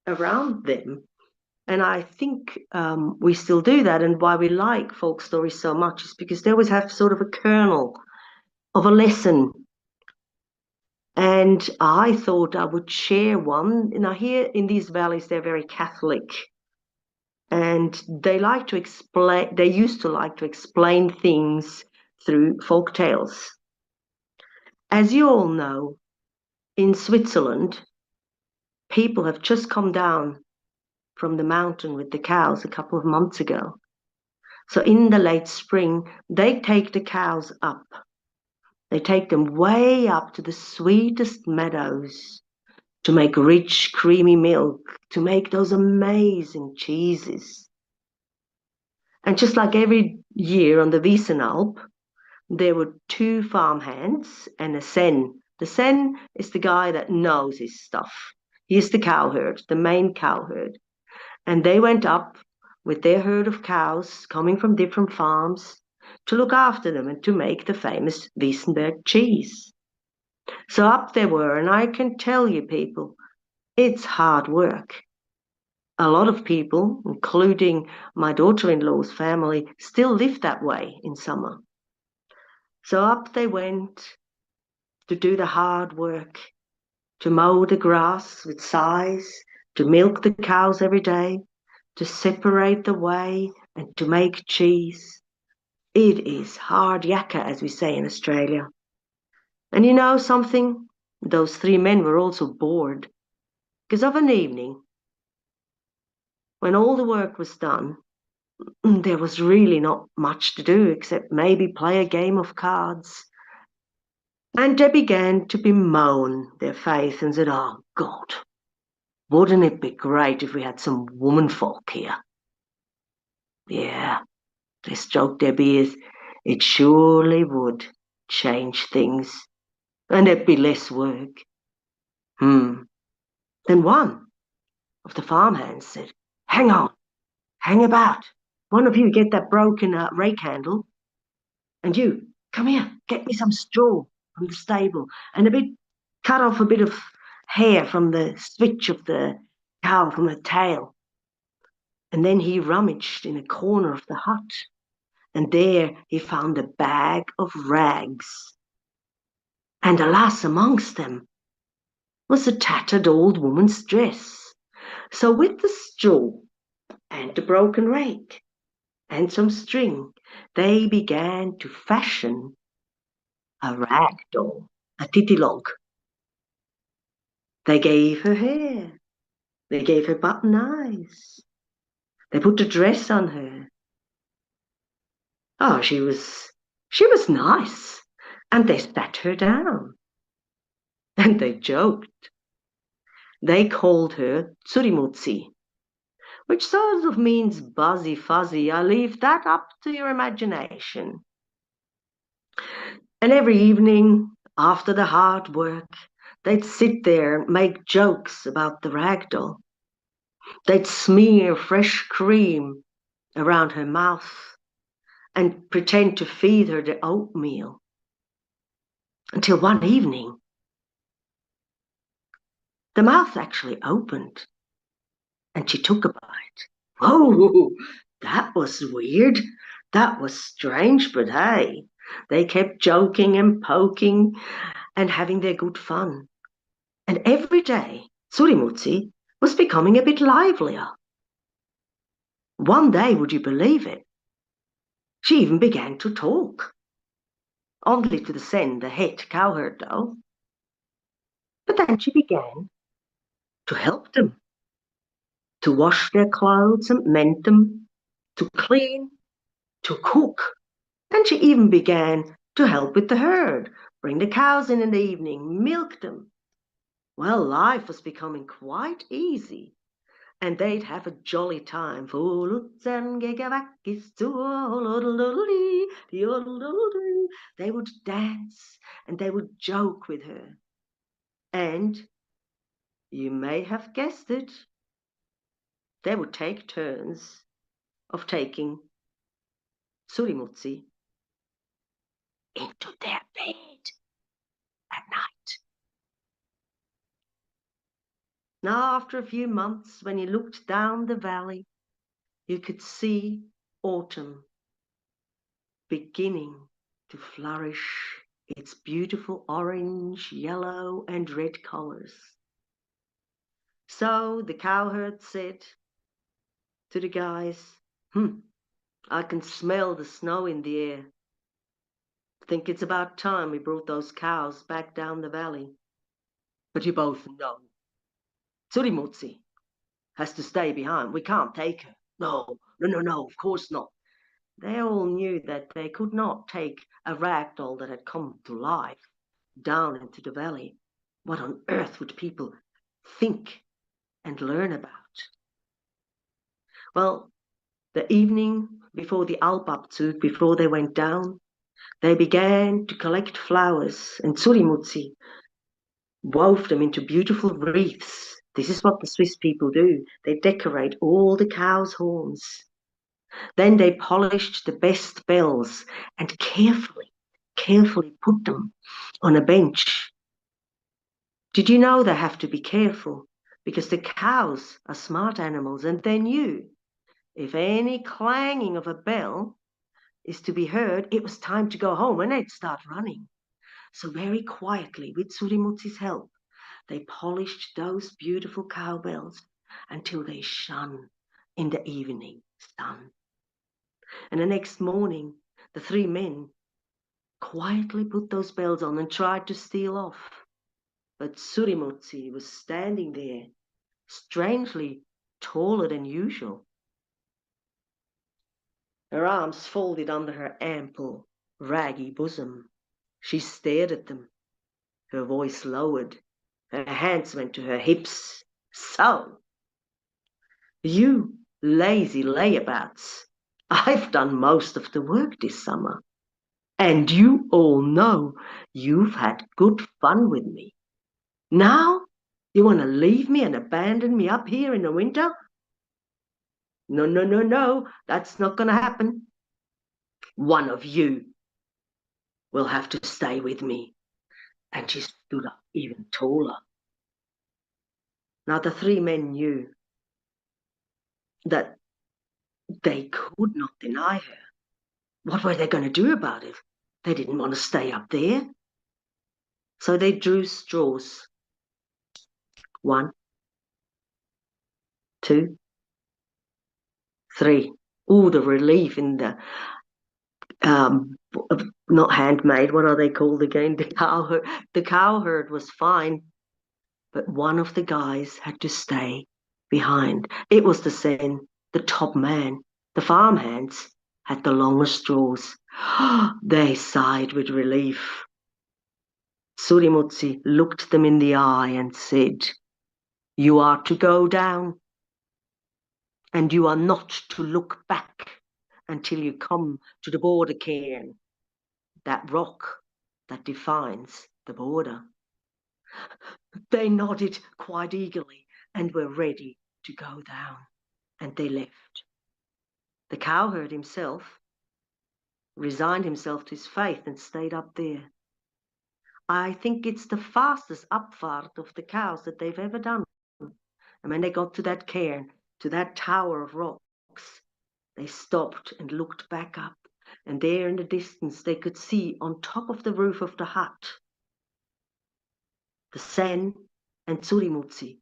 around them. And I think we still do that. And why we like folk stories so much is because they always have sort of a kernel of a lesson. And I thought I would share one. Now, here in these valleys, they're very Catholic. And they used to like to explain things through folk tales. As you all know, in Switzerland, people have just come down from the mountain with the cows a couple of months ago. So in the late spring, they take the cows up. They take them way up to the sweetest meadows to make rich, creamy milk, to make those amazing cheeses. And just like every year on the Wiesenalp, there were 2 farmhands and a sen. The sen is the guy that knows his stuff. He is the cowherd, the main cowherd. And they went up with their herd of cows coming from different farms to look after them and to make the famous Wiesenberg cheese. So up they were, and I can tell you, people, it's hard work. A lot of people, including my daughter-in-law's family, still live that way in summer. So up they went to do the hard work, to mow the grass with size, to milk the cows every day, to separate the whey and to make cheese. It is hard yakka, as we say in Australia. And you know something? Those 3 men were also bored, because of an evening, when all the work was done, there was really not much to do except maybe play a game of cards. And they began to bemoan their faith and said, oh, God, wouldn't it be great if we had some womanfolk here? Yeah, this joke, Debbie, is it surely would. change things, and there'd be less work. Then one of the farmhands said, "Hang on, hang about. One of you get that broken rake handle, and you, come here, get me some straw from the stable, and cut off a bit of hair from the switch of the cow from her tail." And then he rummaged in a corner of the hut, and there he found a bag of rags. And alas, amongst them was a tattered old woman's dress. So with the straw and the broken rake and some string, they began to fashion a rag doll, a titilog. They gave her hair. They gave her button eyes. They put a dress on her. Oh, she was nice. And they sat her down. And they joked. They called her Tsurimutsi, which sort of means buzzy fuzzy. I leave that up to your imagination. And every evening, after the hard work, they'd sit there and make jokes about the ragdoll. They'd smear fresh cream around her mouth and pretend to feed her the oatmeal. Until one evening, the mouth actually opened and she took a bite. Oh, that was weird. That was strange, but hey, they kept joking and poking and having their good fun. And every day, Tsurimutsi was becoming a bit livelier. One day, would you believe it, she even began to talk. Only to the Sen, the head cowherd, though. But then she began to help them, to wash their clothes and mend them, to clean, to cook. And she even began to help with the herd, bring the cows in the evening, milk them. Well, life was becoming quite easy, and they'd have a jolly time. They would dance and they would joke with her. And you may have guessed it, they would take turns of taking Tsurimutsi into their bed at night. Now, after a few months, when you looked down the valley, you could see autumn beginning to flourish its beautiful orange, yellow, and red colors. So the cowherd said to the guys, I can smell the snow in the air. I think it's about time we brought those cows back down the valley. But you both know, Tsurimutsi has to stay behind. We can't take her. No, of course not. They all knew that they could not take a ragdoll that had come to life down into the valley. What on earth would people think and learn about? Well, the evening before the Alpabzug, before they went down, they began to collect flowers, and Tsurimutsi wove them into beautiful wreaths. This is what the Swiss people do. They decorate all the cows' horns. Then they polished the best bells and carefully put them on a bench. Did you know they have to be careful? Because the cows are smart animals, and they knew if any clanging of a bell is to be heard, it was time to go home, and they'd start running. So very quietly, with Tsurimutsi's help, they polished those beautiful cowbells until they shone in the evening sun. And the next morning, the three men quietly put those bells on and tried to steal off. But Tsurimutsi was standing there, strangely taller than usual. Her arms folded under her ample, raggy bosom. She stared at them. Her voice lowered. Her hands went to her hips. So, you lazy layabouts, I've done most of the work this summer. And you all know you've had good fun with me. Now you want to leave me and abandon me up here in the winter? No, no, no, no, that's not going to happen. One of you will have to stay with me. And she stood up even taller. Now the three men knew that they could not deny her. What were they going to do about it? They didn't want to stay up there. So they drew straws. 1, 2, 3. Oh, the relief in the not handmade, what are they called again? The cow herd was fine, but one of the guys had to stay behind. It was the Sen, the top man. The farmhands had the longest straws. They sighed with relief. Surimutsi looked them in the eye and said, "You are to go down, and you are not to look back until you come to the border cairn, that rock that defines the border." They nodded quite eagerly and were ready to go down, and they left. The cowherd himself resigned himself to his fate and stayed up there. I think it's the fastest upfart of the cows that they've ever done. And when they got to that cairn, to that tower of rocks, they stopped and looked back up, and there in the distance they could see on top of the roof of the hut, the Sen and Surimutsi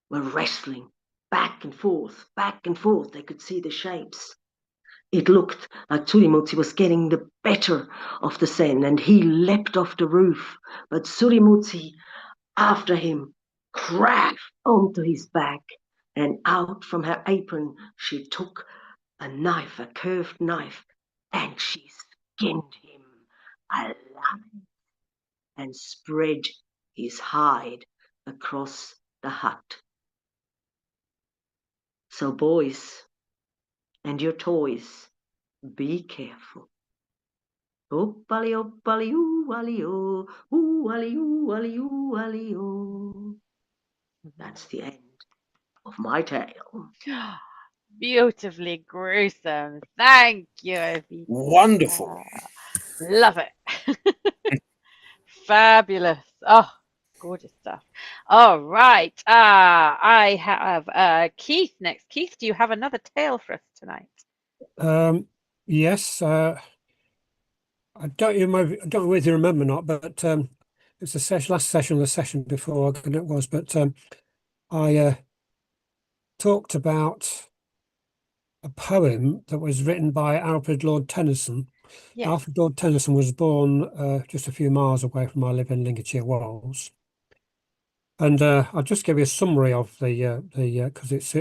were wrestling back and forth, back and forth. They could see the shapes. It looked like Surimutsi was getting the better of the Sen, and he leapt off the roof. But Surimutsi, after him, crashed onto his back, and out from her apron she took a knife, a curved knife, and she skinned him alive and spread his hide across the hut. So boys and your toys, be careful. Oppali, oppali, ooh, ooh. That's the end of my tale. Beautifully gruesome. Thank you, Evita. Wonderful. Love it. Fabulous. Oh, gorgeous stuff. All right. I have Keith next. Keith, do you have another tale for us tonight? Yes. I don't know whether you remember or not, but it's the last session or the session before, I think it was, but I talked about a poem that was written by Alfred Lord Tennyson. Yes. Alfred Lord Tennyson was born just a few miles away from where I live in Lincolnshire Wolds. And I'll just give you a summary of the because this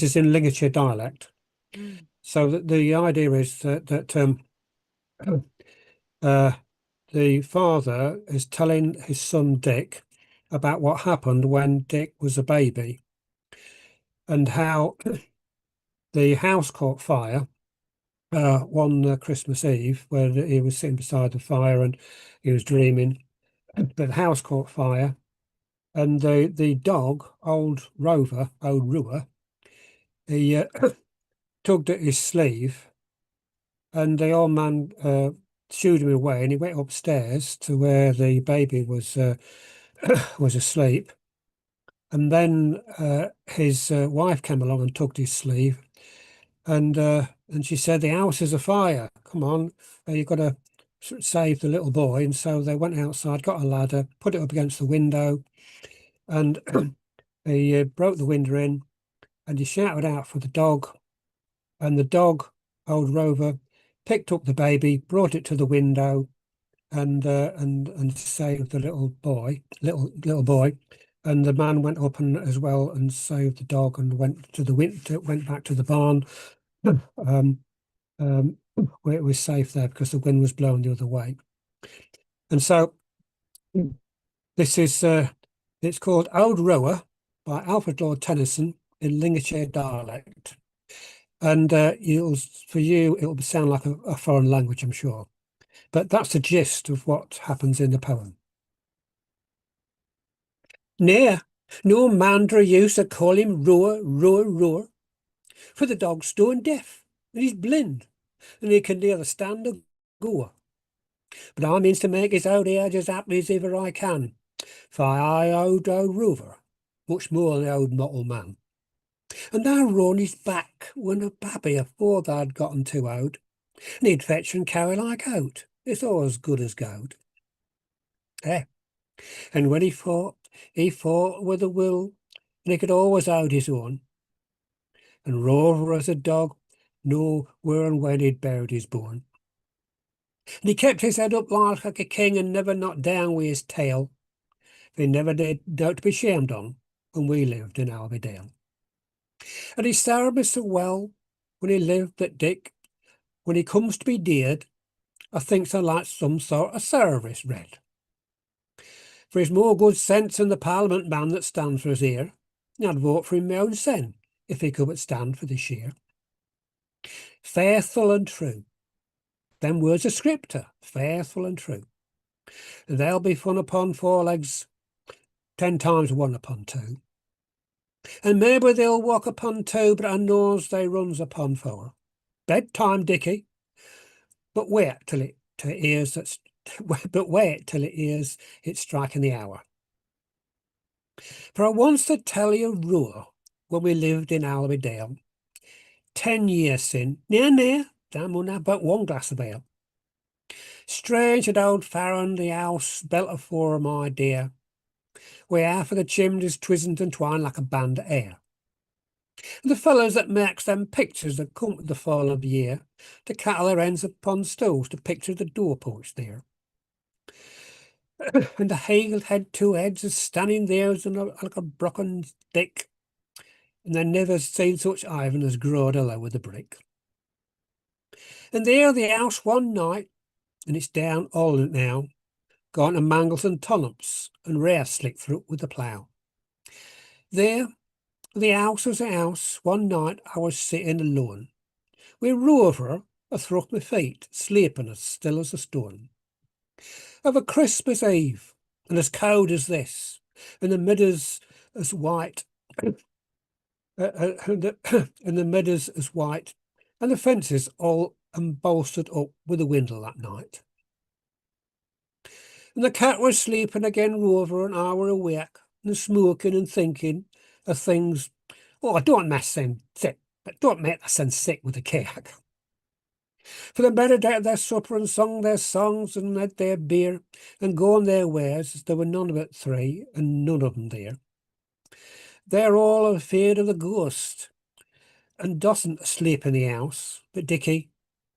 is in Lincolnshire dialect. So the idea is that the father is telling his son Dick about what happened when Dick was a baby, and how the house caught fire one Christmas Eve, where he was sitting beside the fire and he was dreaming. But the house caught fire, and the dog, old Rua, he tugged at his sleeve, and the old man shooed him away, and he went upstairs to where the baby was was asleep. And then his wife came along and tugged his sleeve, and she said, "The house is afire. Come on, you've got to save the little boy." And so they went outside, got a ladder, put it up against the window, and he broke the window in, and he shouted out for the dog. And the dog, old Rover, picked up the baby, brought it to the window, and saved the little boy. And the man went up and as well and saved the dog and went back to the barn, where it was safe there because the wind was blowing the other way. And so this is it's called Old Rower by Alfred Lord Tennyson in Lincolnshire dialect. And for you, it'll sound like a foreign language, I'm sure. But that's the gist of what happens in the poem. Nay, no mandra used to call him roar, roar, roar, for the dog's stone deaf, and he's blind, and he can neither stand or go. But I means to make his old age as happy as ever I can, for I owed old Rover much more than the old mottle man. And now Ronnie's back when a babby afore they'd gotten too old, and he'd fetch and carry like out. It's all as good as gold. Eh, and when he fought with a will, and he could always hold his own. And Rover as a dog knew where and when he'd buried his bone. And he kept his head up like a king and never knocked down with his tail. He never did doubt to be shamed on when we lived in Albydale. And he served me so well when he lived that Dick, when he comes to be dead, I thinks I like some sort of service read. For he's more good sense than the Parliament man that stands for his ear. I'd vote for him my own sen, if he could but stand for this year. Faithful and true. Them words of scripture, faithful and true. And they'll be fun upon 4 legs, 10 times 1 upon 2. And maybe they'll walk upon 2, but I knows they runs upon 4. Bedtime, Dickie. But wait till it hears that's but wait till it hears it striking the hour. For I wants to tell you roar when we lived in Albydale. 10 years sin, near, damn will have but 1 glass of ale. Strange that old Farron the house built afore my dear, where half of the chimneys twisn't and twine like a band of air. And the fellows that makes them pictures that come to the fall of the year, to cattle their ends upon stools to picture the door porch there. And the hagel had 2 heads is standing there as like a broken stick, and they never seen such Ivan as growed allow with a brick. And there the house one night, and it's down all now, gone to mangles and tollops, and rare slick through with the plough. There, the house was a house, one night I was sitting alone, with Rover athrough my feet, sleeping as still as a stone. Of a Christmas Eve, and as cold as this, and the meadows as white, and the meadows as white, and the fences all bolstered up with a windle that night. And the cat was sleeping again, Rover, and I were awake, and smoking and thinking of things. Oh, I don't mess them sick, but don't make us sick with the cake. For the better ate their supper and sung their songs and had their beer and gone their ways, there were none but 3 and none of them there. They're all afeard of the ghost and doesn't sleep in the house, but Dickie,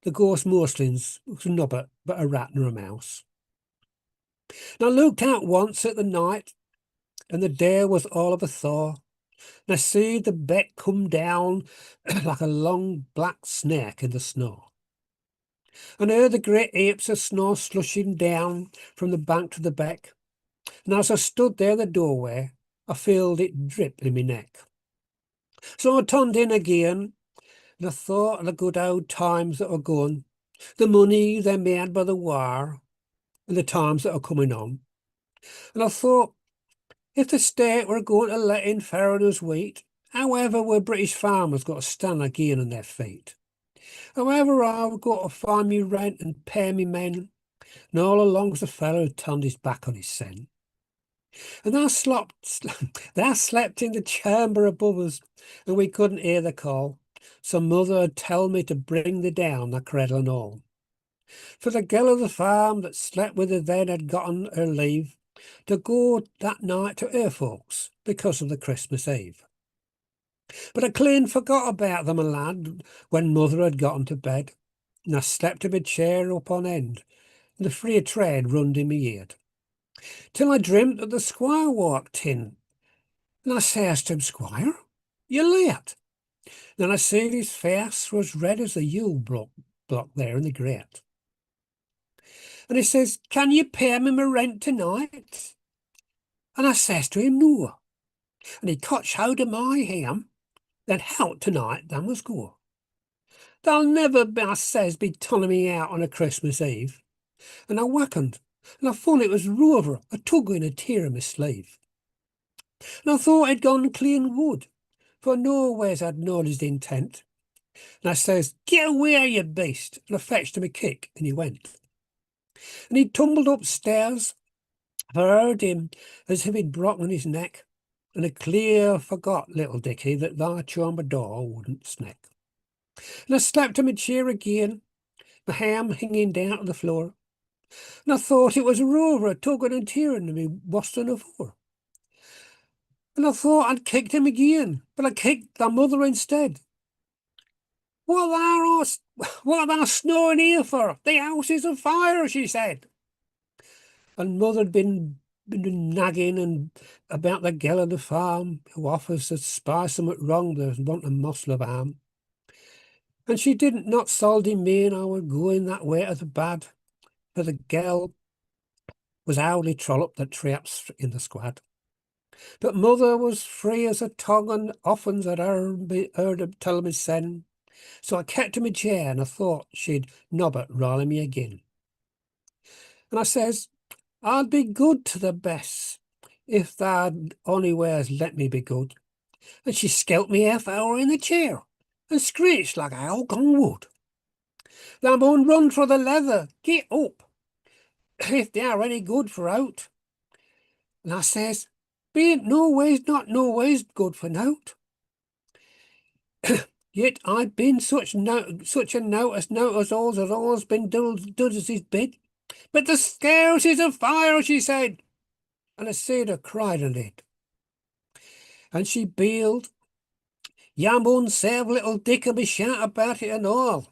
the ghost mostlings was nobbut but a rat nor a mouse. And I looked out once at the night, and the day was all of a thaw, and I see the beck come down like a long black snake in the snow. And heard the great heaps of snow slushing down from the bank to the beck, and as I stood there in the doorway, I felt it drip in my neck. So I turned in again, and I thought of the good old times that are gone, the money they made by the war, and the times that are coming on. And I thought, if the state were going to let in foreigners' wheat, however were British farmers got to stand again on their feet? However I've got to find me rent and pay me men, and all along's the fellow who turned his back on his sen. And I slept in the chamber above us, and we couldn't hear the call, so mother'd tell me to bring thee down, the cradle and all. For the girl of the farm that slept with her then had gotten her leave to go that night to her folks because of the Christmas Eve. But I clean forgot about them, my lad, when mother had gotten to bed, and I slept in my chair up on end, and the free trade runned in me head, till I dreamt that the squire walked in, and I says to him, Squire, you're late. Then I see his face was red as the Yule block there in the grate. And he says, can you pay me my rent tonight? And I says to him, no. And he caught hold of my ham, then out tonight, then was go. They'll never, I says, be turning me out on a Christmas Eve. and I wakened, and I found it was Rover a tugging a tear in my sleeve. And I thought I'd gone clean wood, for noways I'd known his intent. And I says, "Get away, you beast!" And I fetched him a kick, and he went. And he tumbled upstairs, for I heard him as if he'd broken his neck, and I clear forgot, little Dicky, that thy chamber door wouldn't snack. And I slept in my chair again, my ham hanging down to the floor, and I thought it was a Rover a tugging and tearing me worse than afore. And I thought I'd kicked him again, but I kicked thy mother instead. What are thou snoring here for? The house is on fire, she said. And mother'd been nagging and about the girl of the farm who offers to spy somewhat wrong there's want a mossel of harm. And she didn't not soldy me and I were going that way to the bad, for the girl was Owly Trollop that traps in the squad. But mother was free as a tongue and often I'd heard her tell me sen. So I kept in my chair and I thought she'd nobbut rolling me again. And I says, "I'd be good to the best if tha'd onlyways let me be good." And she skelped me half hour in the chair and screeched like a owl gone wood. "Thou mun run for the leather, get up, if thou any good for out." And I says, "Bean't not no ways good for nout." Yet I'd been such a note as all's been done as his bid. "But the scouse is afire," she said, and I seed her cried a lid. And she bealed, "Ya mun save little Dick and be shout about it and all."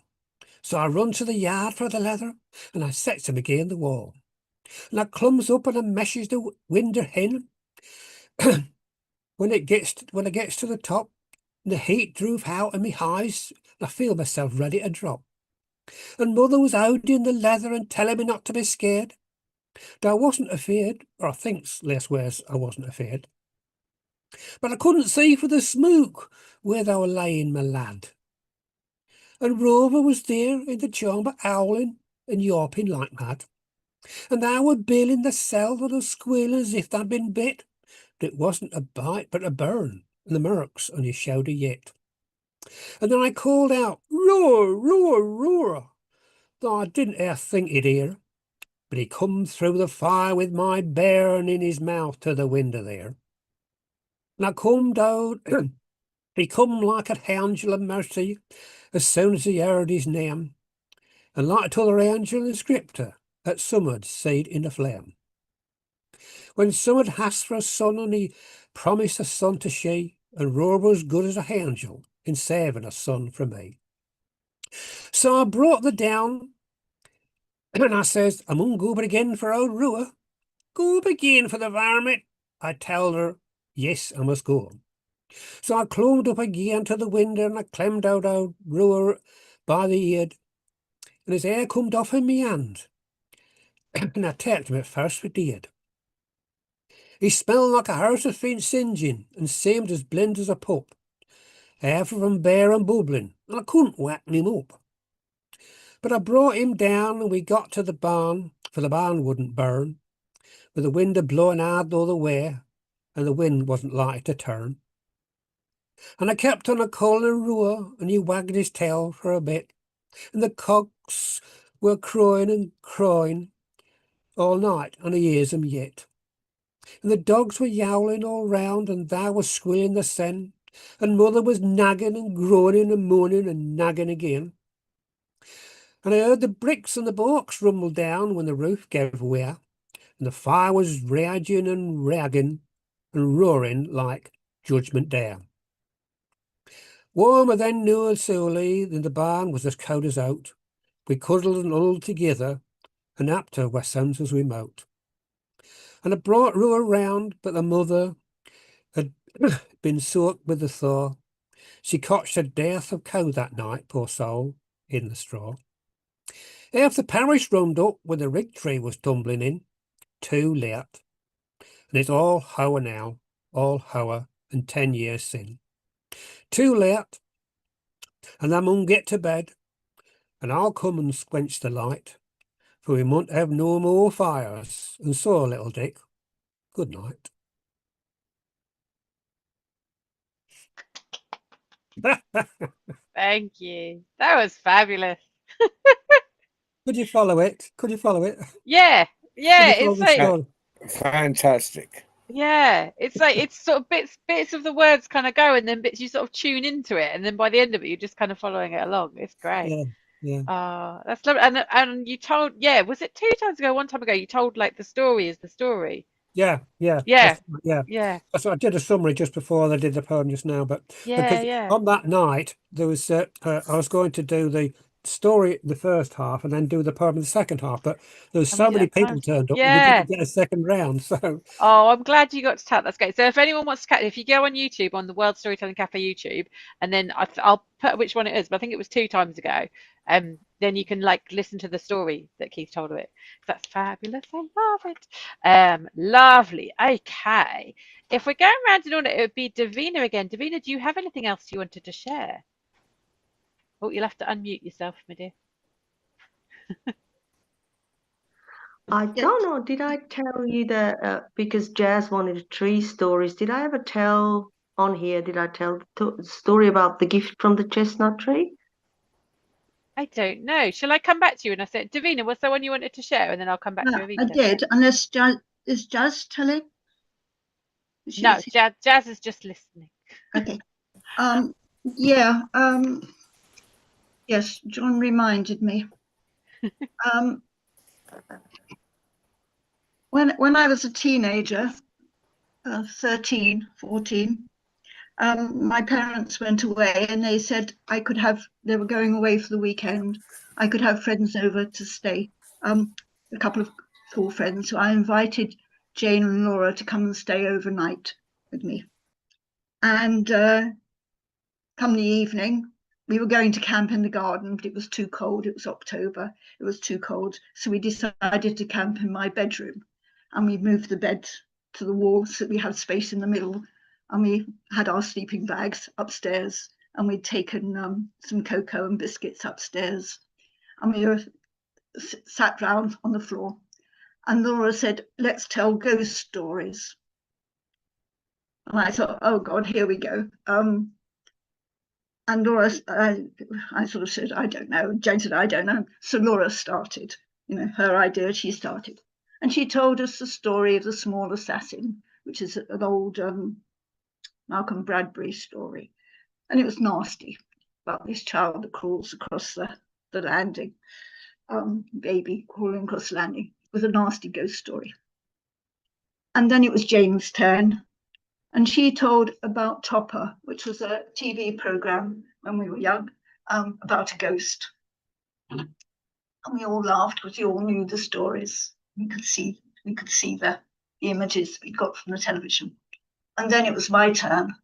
So I run to the yard for the leather, and I sets him again the wall. And I clumbs up and I meshes the winder in. When it gets to the top, and the heat drove out in me eyes, I feel myself ready to drop. And mother was holding the leather and telling me not to be scared. Though I wasn't afeard, or I thinks leastways I wasn't afeard. But I couldn't see for the smoke where they were laying, my lad. And Rover was there in the chamber howling and yawping like mad. And they were billing the cell with a squeal as if they'd been bit. But it wasn't a bite, but a burn, and the marks on his shoulder yet. And then I called out, "Roar, roar, roar," though I didn't think he'd hear. But he come through the fire with my bairn in his mouth to the window there. And I come down, he come like an angel of mercy as soon as he heard his name, and like t'other angel in Scripture that summer'd seed in the flame. When summer'd asked for a son and he promised a son to she, and Roar was good as an angel in saving a son from me. So I brought the down, and I says, "I mun go again for old Rua." "Go again for the varmint," I told her. Yes, I must go. So I climbed up again to the window and I clemmed out old Rua by the ear, and his hair comed off in me hand. And I tapped him at first with the head. He smelled like a horse that's been singeing and seemed as blind as a pup, half from bare and bubbling, and I couldn't whack him up. But I brought him down and we got to the barn, for the barn wouldn't burn, with the wind a blowing hard all the way, and the wind wasn't likely to turn. And I kept on a calling Rua, and he wagged his tail for a bit, and the cocks were crowing and crowing all night, and I hears them yet. And the dogs were yowling all round, and they were squealing the sen, and mother was nagging and groaning and moaning and nagging again. And I heard the bricks and the balks rumble down when the roof gave way, and the fire was raging and ragging and roaring like Judgment Day. Warmer than New Sully, and the barn was as cold as out. We cuddled and huddled together, and after were sounds as we mout. And I brought Rua round, but the mother had been soaked with the thaw. She cotched a death of cow that night, poor soul, in the straw. Half the parish roamed up when the rig tree was tumbling in, too late. And it's all hour now, all hour, and 10 years sin. Too late, and I mun get to bed, and I'll come and squench the light. for we must have no more fires. And so, little Dick, good night. Thank you. That was fabulous. Could you follow it? Could you follow it? Yeah, Could yeah. you follow It's the like, story? Fantastic. yeah, it's like it's sort of bits of the words kind of go, and then bits you sort of tune into it, and then by the end of it, you're just kind of following it along. It's great. Yeah, yeah. That's lovely. And you told, yeah, was it 2 times ago, 1 time ago? You told like the story is the story. Yeah, yeah, Yeah, yeah. yeah, So I did a summary just before I did the poem just now, but yeah, because yeah. on that night there was I was going to do the story the first half and then do the poem in the second half, but there was And so we many didn't have people time. turned up that we Yeah. didn't get a second round. So Oh, I'm glad you got to tell. That's great. So if anyone wants to catch, if you go on YouTube, on the World Storytelling Cafe YouTube, and then I'll put which one it is, but I think it was 2 times ago. Then you can like listen to the story that Keith told of it. That's fabulous. I love it. Lovely. Okay. If we're going around in order, it would be Davina again. Davina, do you have anything else you wanted to share? Oh, you'll have to unmute yourself, my dear. I don't know. Did I tell you that because Jazz wanted 3 stories? Did I ever tell on here? Did I tell the story about the gift from the chestnut tree? I don't know. Shall I come back to you? And I said, Davina, was there one you wanted to share? And then I'll come back to I Avita. did, unless is Jazz telling? No, She's- Jazz is just listening. Okay. Yeah. Yes, John reminded me. When I was a teenager, 13, 14, my parents went away and they said they were going away for the weekend. I could have friends over to stay, a couple of cool friends. So I invited Jane and Laura to come and stay overnight with me. And come the evening, we were going to camp in the garden, but it was too cold. It was October. It was too cold. So we decided to camp in my bedroom. And we moved the bed to the wall so we had space in the middle. And we had our sleeping bags upstairs. And we'd taken some cocoa and biscuits upstairs. And we were sat round on the floor. And Laura said, let's tell ghost stories. And I thought, oh God, here we go. And Laura, I sort of said, I don't know. Jane said, I don't know. So Laura started, her idea, she started. And she told us the story of the small assassin, which is an old Malcolm Bradbury story. And it was nasty about this child that crawls across the landing, baby crawling across the landing. It was a nasty ghost story. And then it was Jane's turn. And she told about Topper, which was a TV program when we were young, about a ghost. And we all laughed because we all knew the stories. We could see the images we got from the television. And then it was my turn.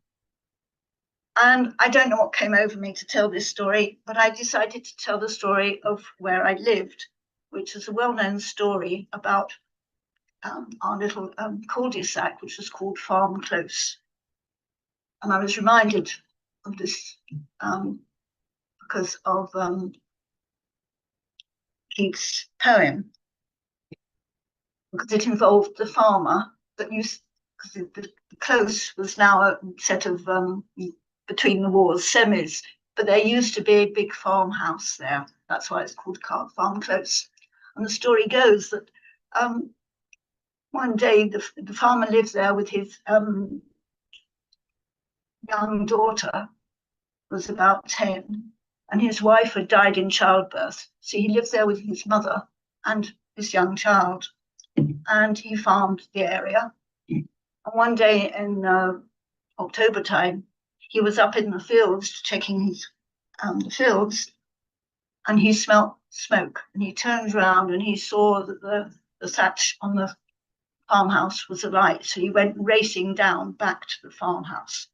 And I don't know what came over me to tell this story, but I decided to tell the story of where I lived, which is a well-known story about our little cul-de-sac, which was called Farm Close. And I was reminded of this because of Keith's poem, because it involved the farmer that used, because the close was now a set of between the walls semis, but there used to be a big farmhouse there. That's why it's called Farm Close. And the story goes that one day the farmer lived there with his young daughter, was about 10, and his wife had died in childbirth. So he lived there with his mother and this young child, and he farmed the area. And one day in October time, he was up in the fields checking the fields, and he smelt smoke, and he turned around and he saw that the thatch on the farmhouse was alight. So he went racing down back to the farmhouse.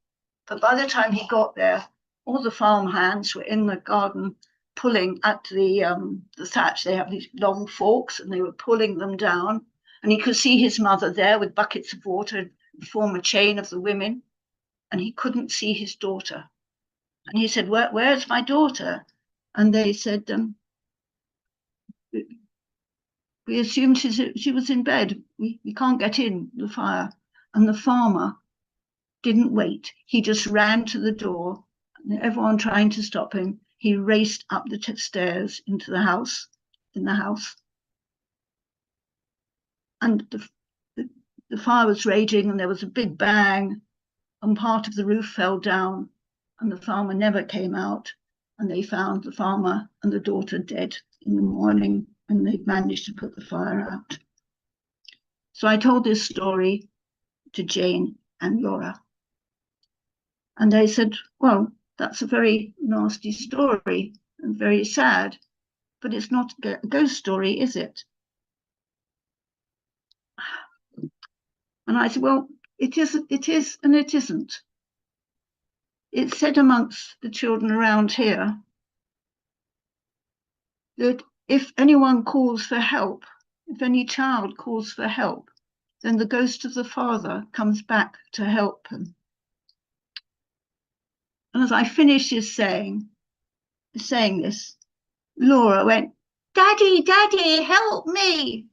But by the time he got there, all the farm hands were in the garden pulling at the thatch. They have these long forks and they were pulling them down. And he could see his mother there with buckets of water and form a chain of the women. And he couldn't see his daughter. And he said, where's my daughter? And they said, We assumed she was in bed. We can't get in the fire. And the farmer didn't wait. He just ran to the door. And everyone trying to stop him, he raced up the stairs into the house, And the fire was raging, and there was a big bang, and part of the roof fell down, and the farmer never came out. And they found the farmer and the daughter dead in the morning, and they'd managed to put the fire out. So I told this story to Jane and Laura. And they said, well, that's a very nasty story and very sad, but it's not a ghost story, is it? And I said, well, it is, and it isn't. It's said amongst the children around here that if anyone calls for help, if any child calls for help, then the ghost of the father comes back to help them. And as I finished saying this, Laura went, "Daddy, Daddy, help me."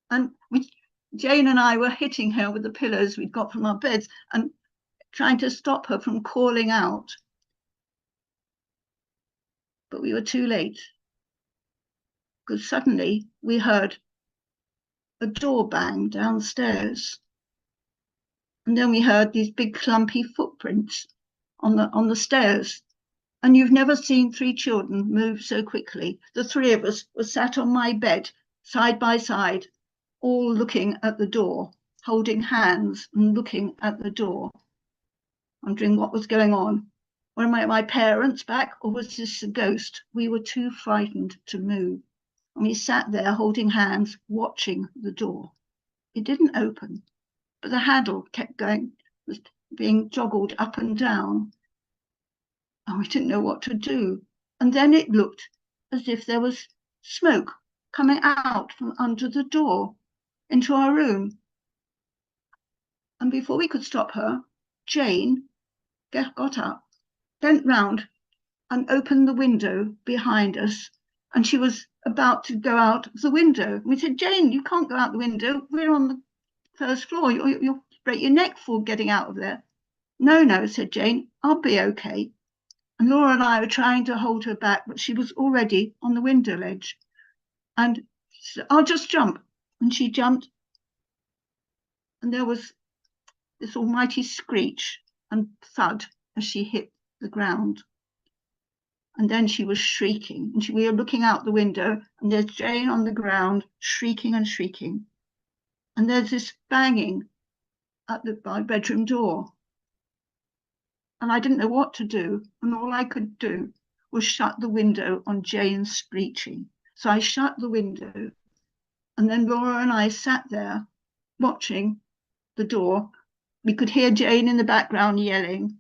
And Jane and I were hitting her with the pillows we'd got from our beds and trying to stop her from calling out. But we were too late, because suddenly we heard a door bang downstairs. And then we heard these big clumpy footprints on the stairs. And you've never seen 3 children move so quickly. The 3 of us were sat on my bed, side by side, all looking at the door, holding hands and looking at the door, wondering what was going on. Were my parents back, or was this a ghost? We were too frightened to move. And we sat there holding hands, watching the door. It didn't open, but the handle kept going, was being joggled up and down. And we didn't know what to do. And then it looked as if there was smoke coming out from under the door into our room. And before we could stop her, Jane got up, bent round and opened the window behind us. And she was about to go out of the window. We said, "Jane, you can't go out the window. We're on the first floor. You'll break your neck for getting out of there." No, said Jane, "I'll be okay." And Laura and I were trying to hold her back, but she was already on the window ledge. And she said, "I'll just jump." And she jumped. And there was this almighty screech and thud as she hit the ground. And then she was shrieking. And we were looking out the window, and there's Jane on the ground, shrieking and shrieking. And there's this banging at my bedroom door. And I didn't know what to do. And all I could do was shut the window on Jane's screeching. So I shut the window. And then Laura and I sat there watching the door. We could hear Jane in the background yelling.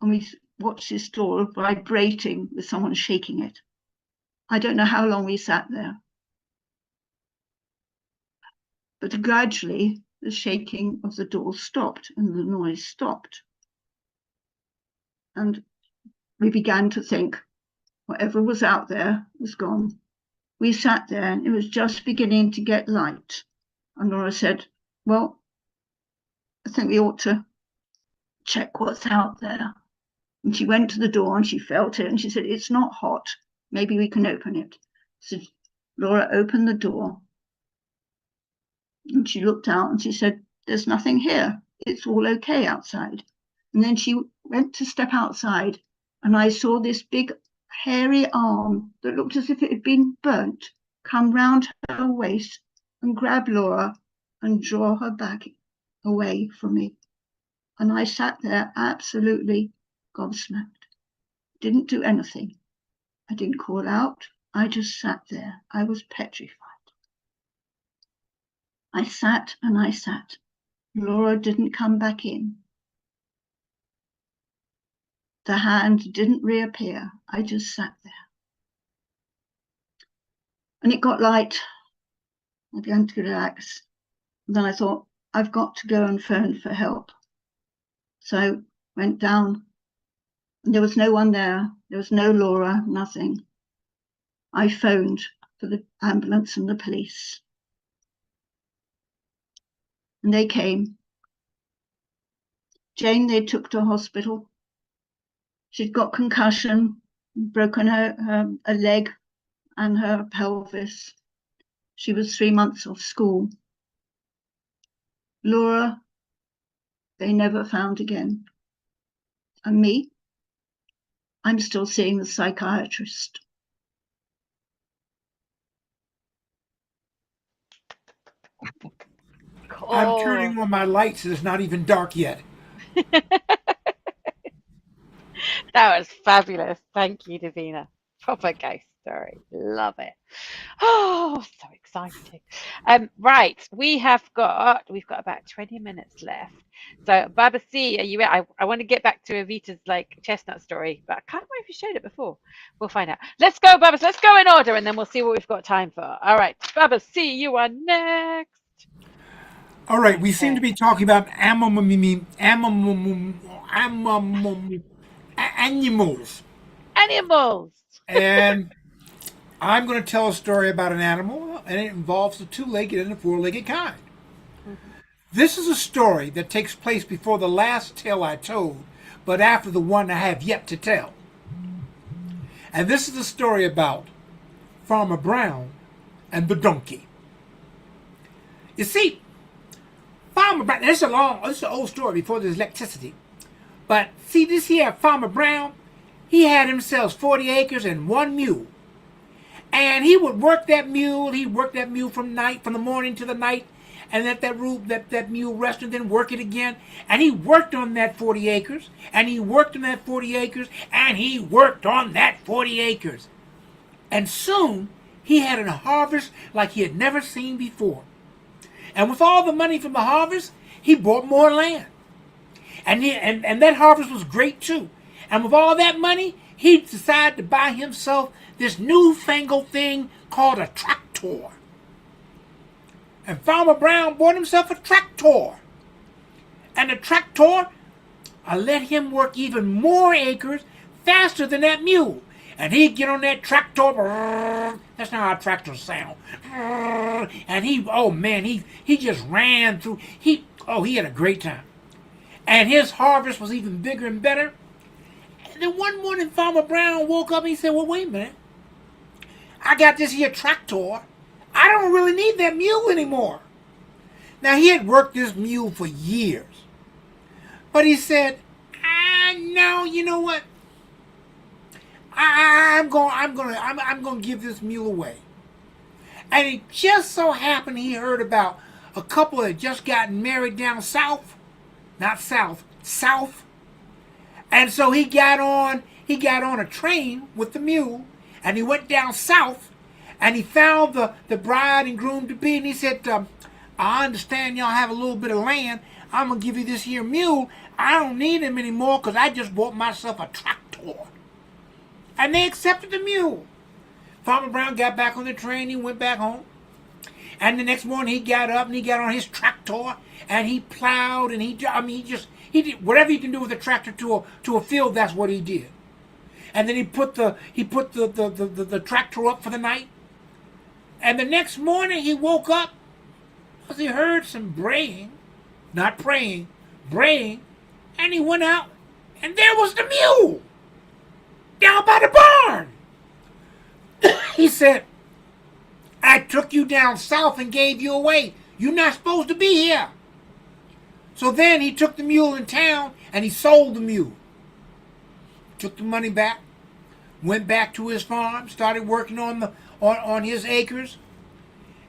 And we watched this door vibrating with someone shaking it. I don't know how long we sat there. But gradually, the shaking of the door stopped and the noise stopped. And we began to think whatever was out there was gone. We sat there and it was just beginning to get light. And Laura said, "Well, I think we ought to check what's out there." And she went to the door and she felt it and she said, "It's not hot. Maybe we can open it." So Laura opened the door and she looked out and she said, "There's nothing here. It's all okay outside." And then she went to step outside and I saw this big hairy arm that looked as if it had been burnt come round her waist and grab Laura and draw her back away from me. And I sat there absolutely gobsmacked. Didn't do anything. I didn't call out. I just sat there. I was petrified. I sat and I sat. Laura didn't come back in. The hand didn't reappear. I just sat there. And it got light. I began to relax. And then I thought, I've got to go and phone for help. So I went down. And there was no one there. There was no Laura, nothing. I phoned for the ambulance and the police. And they came. Jane, they took to hospital. She'd got concussion, broken a leg and her pelvis. She was 3 months off school. Laura, they never found again. And me, I'm still seeing the psychiatrist. I'm turning on my lights and it's not even dark yet. That was fabulous. Thank you, Davina. Proper ghost story. Love it. Oh, so exciting. Right, we've got about 20 minutes left. So Baba C, are you I want to get back to Evita's like chestnut story, but I can't remember if you showed it before. We'll find out. Let's go, Babas. Let's go in order and then we'll see what we've got time for. All right, Baba C, you are next. All right, we seem to be talking about animals. Animals. And I'm going to tell a story about an animal, and it involves the two-legged and the four-legged kind. This is a story that takes place before the last tale I told, but after the one I have yet to tell. And this is the story about Farmer Brown and the donkey. You see, Farmer Brown, this is an old story before there's electricity. But see, this here Farmer Brown, he had himself 40 acres and one mule. And he would work that mule. He'd work that mule from the morning to the night, and let that mule rest and then work it again. And he worked on that 40 acres, and he worked on that 40 acres, and he worked on that 40 acres. And soon he had a harvest like he had never seen before. And with all the money from the harvest, he bought more land. And that harvest was great too. And with all that money, he decided to buy himself this newfangled thing called a tractor. And Farmer Brown bought himself a tractor. And the tractor let him work even more acres faster than that mule. And he'd get on that tractor. That's not how tractors sound. And he just ran through. He had a great time. And his harvest was even bigger and better. And then one morning, Farmer Brown woke up and he said, well, wait a minute. I got this here tractor. I don't really need that mule anymore. Now, he had worked this mule for years. But he said, no, you know what? I'm going to give this mule away. And it just so happened he heard about a couple that just gotten married down south. Not south, south. And so he got on a train with the mule, and he went down south, and he found the bride and groom to be, and he said, I understand y'all have a little bit of land. I'm going to give you this here mule. I don't need him anymore because I just bought myself a tractor. And they accepted the mule. Farmer Brown got back on the train. He went back home. And the next morning he got up and he got on his tractor and he plowed and he did whatever you can do with a tractor to a field. That's what he did. And then he put the tractor up for the night. And the next morning he woke up because he heard some braying, not praying, braying, and he went out and there was the mule down by the barn. He said, I took you down south and gave you away. You're not supposed to be here. So then he took the mule in town and he sold the mule. Took the money back, went back to his farm, started working on his acres.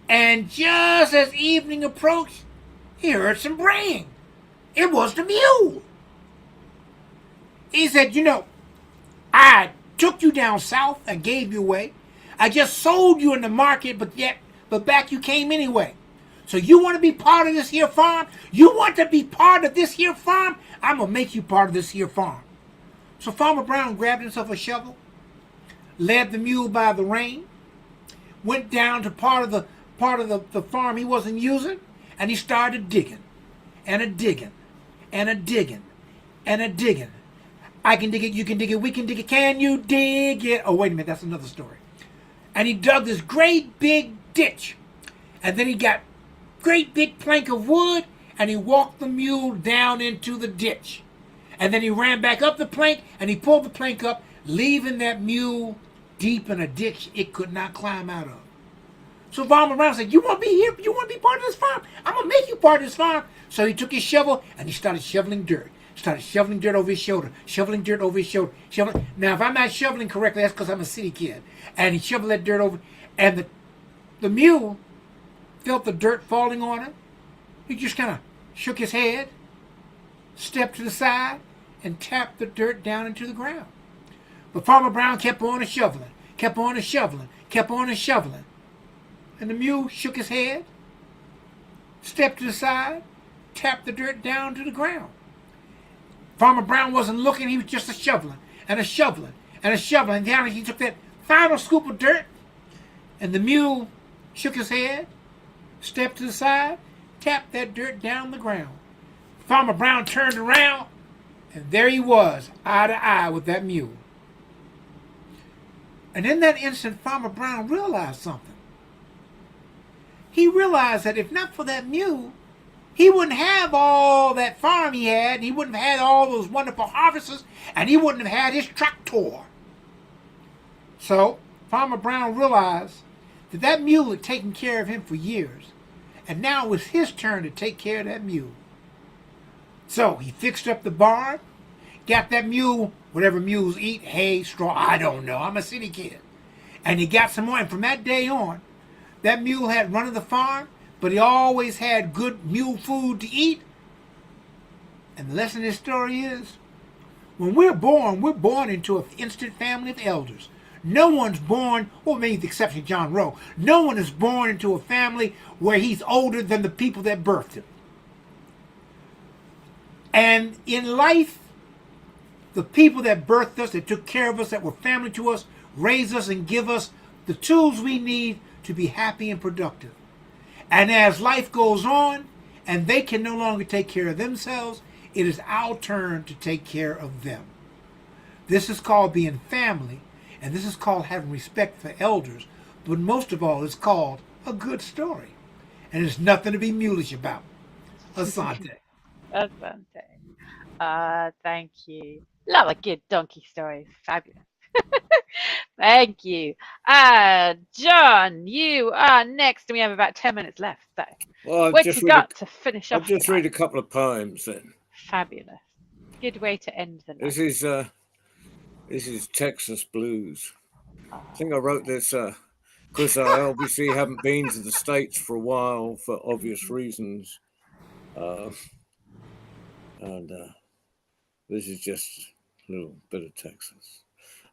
And just as evening approached, he heard some braying. It was the mule. He said, I took you down south and gave you away. I just sold you in the market, but back you came anyway. So you want to be part of this here farm? You want to be part of this here farm? I'm going to make you part of this here farm. So Farmer Brown grabbed himself a shovel, led the mule by the rein, went down to part of the farm he wasn't using, and he started digging, and a digging, and a digging, and a digging. I can dig it, you can dig it, we can dig it, can you dig it? Oh, wait a minute, that's another story. and he dug this great big ditch. And then he got great big plank of wood, and he walked the mule down into the ditch. And then he ran back up the plank, and he pulled the plank up, leaving that mule deep in a ditch it could not climb out of. So Farmer Brown said, you want to be here? You want to be part of this farm? I'm going to make you part of this farm. So he took his shovel, and he started shoveling dirt. Started shoveling dirt over his shoulder, shoveling dirt over his shoulder, shoveling. Now, if I'm not shoveling correctly, that's because I'm a city kid. And he shoveled that dirt over, and the mule felt the dirt falling on him. He just kind of shook his head, stepped to the side, and tapped the dirt down into the ground. But Farmer Brown kept on and shoveling, kept on and shoveling, kept on and shoveling. And the mule shook his head, stepped to the side, tapped the dirt down to the ground. Farmer Brown wasn't looking, he was just a shoveling and a shoveling and a shoveling. And down he took that final scoop of dirt, and the mule shook his head, stepped to the side, tapped that dirt down the ground. Farmer Brown turned around, and there he was, eye to eye with that mule. And in that instant, Farmer Brown realized something. He realized that if not for that mule, he wouldn't have all that farm he had, and he wouldn't have had all those wonderful harvests, and he wouldn't have had his tractor. So Farmer Brown realized that that mule had taken care of him for years, and now it was his turn to take care of that mule. So he fixed up the barn, got that mule, whatever mules eat, hay, straw, I don't know, I'm a city kid. And he got some more, and from that day on, that mule had run of the farm, but he always had good mule food to eat. And the lesson of this story is, when we're born into an instant family of elders. No one's born, well, maybe with the exception of John Rowe, no one is born into a family where he's older than the people that birthed him. And in life, the people that birthed us, that took care of us, that were family to us, raised us and give us the tools we need to be happy and productive. And as life goes on, and they can no longer take care of themselves, it is our turn to take care of them. This is called being family, and this is called having respect for elders, but most of all, it's called a good story. And there's nothing to be mulish about. Asante. Asante. Thank you. Love a good donkey story. Fabulous. Thank you. John, you are next, and we have about 10 minutes left. So, Well, what you got to finish I'll off? just read a couple of poems then. Fabulous. Good way to end the night. This is Texas Blues. I think I wrote this because I obviously haven't been to the States for a while for obvious reasons. And this is just a little bit of Texas.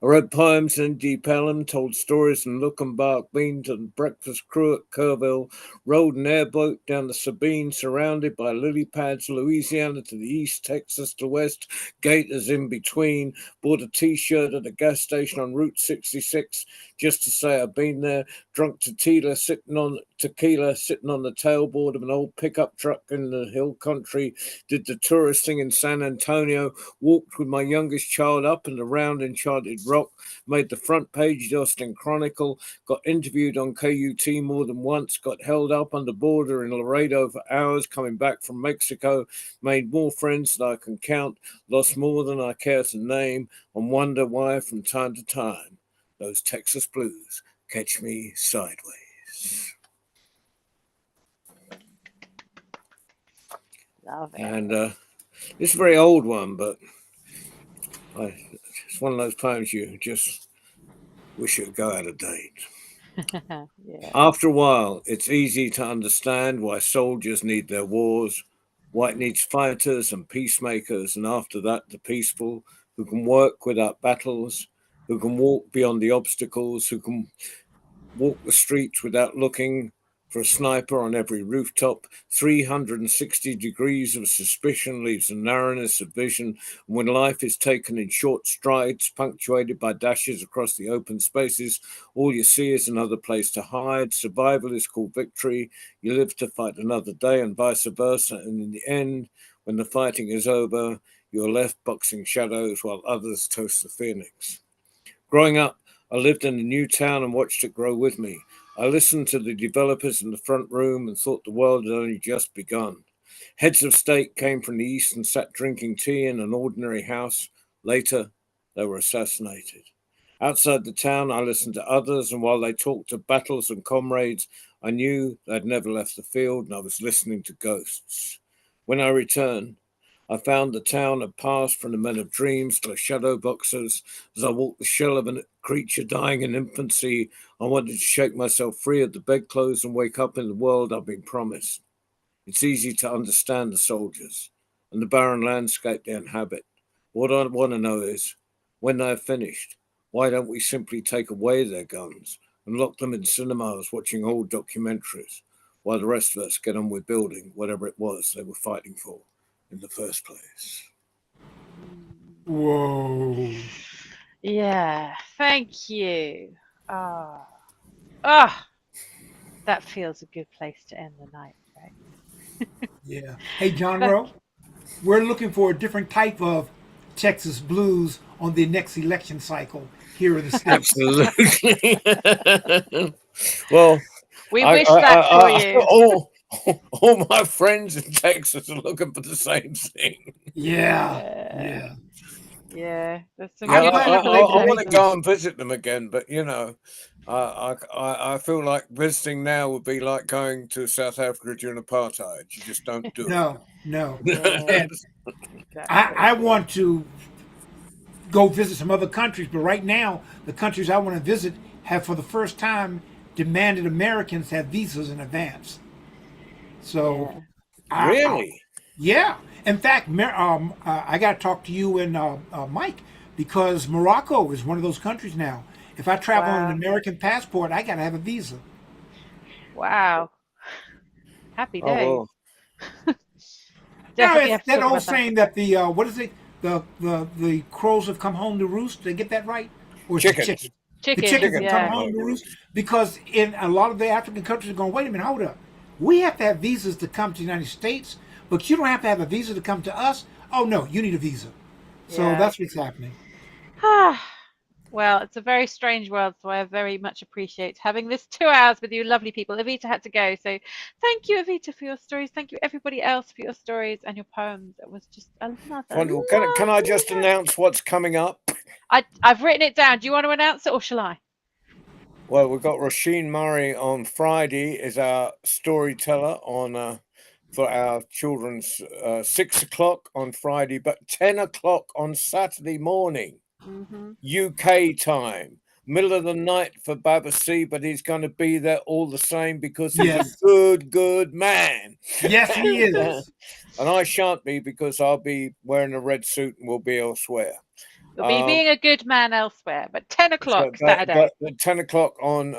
I read poems in Deep Ellum, told stories in Luckenbach, been to the breakfast crew at Kerrville, rode an airboat down the Sabine, surrounded by lily pads, Louisiana to the east, Texas to west, gators in between, bought a T-shirt at a gas station on Route 66 just to say I've been there, drunk tequila sitting on the tailboard of an old pickup truck in the hill country, did the tourist thing in San Antonio, walked with my youngest child up and around Enchanted Rock, made the front page of the Austin Chronicle, got interviewed on KUT more than once, got held up on the border in Laredo for hours coming back from Mexico, made more friends than I can count, lost more than I care to name, and wonder why from time to time those Texas blues catch me sideways. Love it. And it's a very old one, but it's one of those poems you just wish it would go out of date. Yeah. After a while, it's easy to understand why soldiers need their wars. White needs fighters and peacemakers, and after that, the peaceful who can work without battles, who can walk beyond the obstacles, who can walk the streets without looking for a sniper on every rooftop. 360 degrees of suspicion leaves a narrowness of vision. And when life is taken in short strides, punctuated by dashes across the open spaces, all you see is another place to hide. Survival is called victory. You live to fight another day, and vice versa. And in the end, when the fighting is over, you're left boxing shadows while others toast the phoenix. Growing up, I lived in a new town and watched it grow with me. I listened to the developers in the front room and thought the world had only just begun. Heads of state came from the east and sat drinking tea in an ordinary house. Later, they were assassinated. Outside the town, I listened to others, and while they talked of battles and comrades, I knew they'd never left the field, and I was listening to ghosts. When I returned, I found the town had passed from the men of dreams to the shadow boxers. As I walked the shell of a creature dying in infancy, I wanted to shake myself free of the bedclothes and wake up in the world I've been promised. It's easy to understand the soldiers and the barren landscape they inhabit. What I want to know is, when they're finished, why don't we simply take away their guns and lock them in cinemas watching old documentaries, while the rest of us get on with building whatever it was they were fighting for in the first place? Whoa. Yeah, thank you. That feels a good place to end the night, right? Yeah. Hey, John Rowe, we're looking for a different type of Texas blues on the next election cycle here in the States. Absolutely. Well, We wish that for you. all my friends in Texas are looking for the same thing. Yeah. Yeah, there's some Yeah, good I- people I in want to Texas. go and visit them again, but I feel like visiting now would be like going to South Africa during apartheid. You just don't do No. Yeah, And exactly. I want to go visit some other countries, but right now, the countries I want to visit have for the first time demanded Americans have visas in advance. So, Yeah. Really? Yeah. In fact, I got to talk to you and Mike, because Morocco is one of those countries now. If I travel on Wow. an American passport, I got to have a visa. Wow. Happy Oh, days. well. Definitely have It's to that talk old about that. saying that the what is it? The crows have come home to roost. Did I get that right? Or is it Chickens. chickens? The Chickens, chickens have come yeah. home to roost, because in a lot of the African countries are going, wait a minute, hold up. We have to have visas to come to the United States, but you don't have to have a visa to come to us. Oh no, you need a visa. So Yeah. that's what's happening. Well, it's a very strange world, so I very much appreciate having this 2 hours with you lovely people. Evita had to go, so thank you, Evita, for your stories. Thank you, everybody else, for your stories and your poems. It was just another Wonderful. Can I just lovely- announce what's coming up? I've written it down. Do you want to announce it, or shall I? Well, we've got Roisin Murray on Friday is our storyteller on for our children's 6 o'clock on Friday, but 10 o'clock on Saturday morning, UK time. Middle of the night for Babasi, but he's going to be there all the same because he's Yes. a good man. Yes, he is. And I shan't be, because I'll be wearing a red suit and will be elsewhere. You'll be being a good man elsewhere, but 10 o'clock Saturday. But 10 o'clock on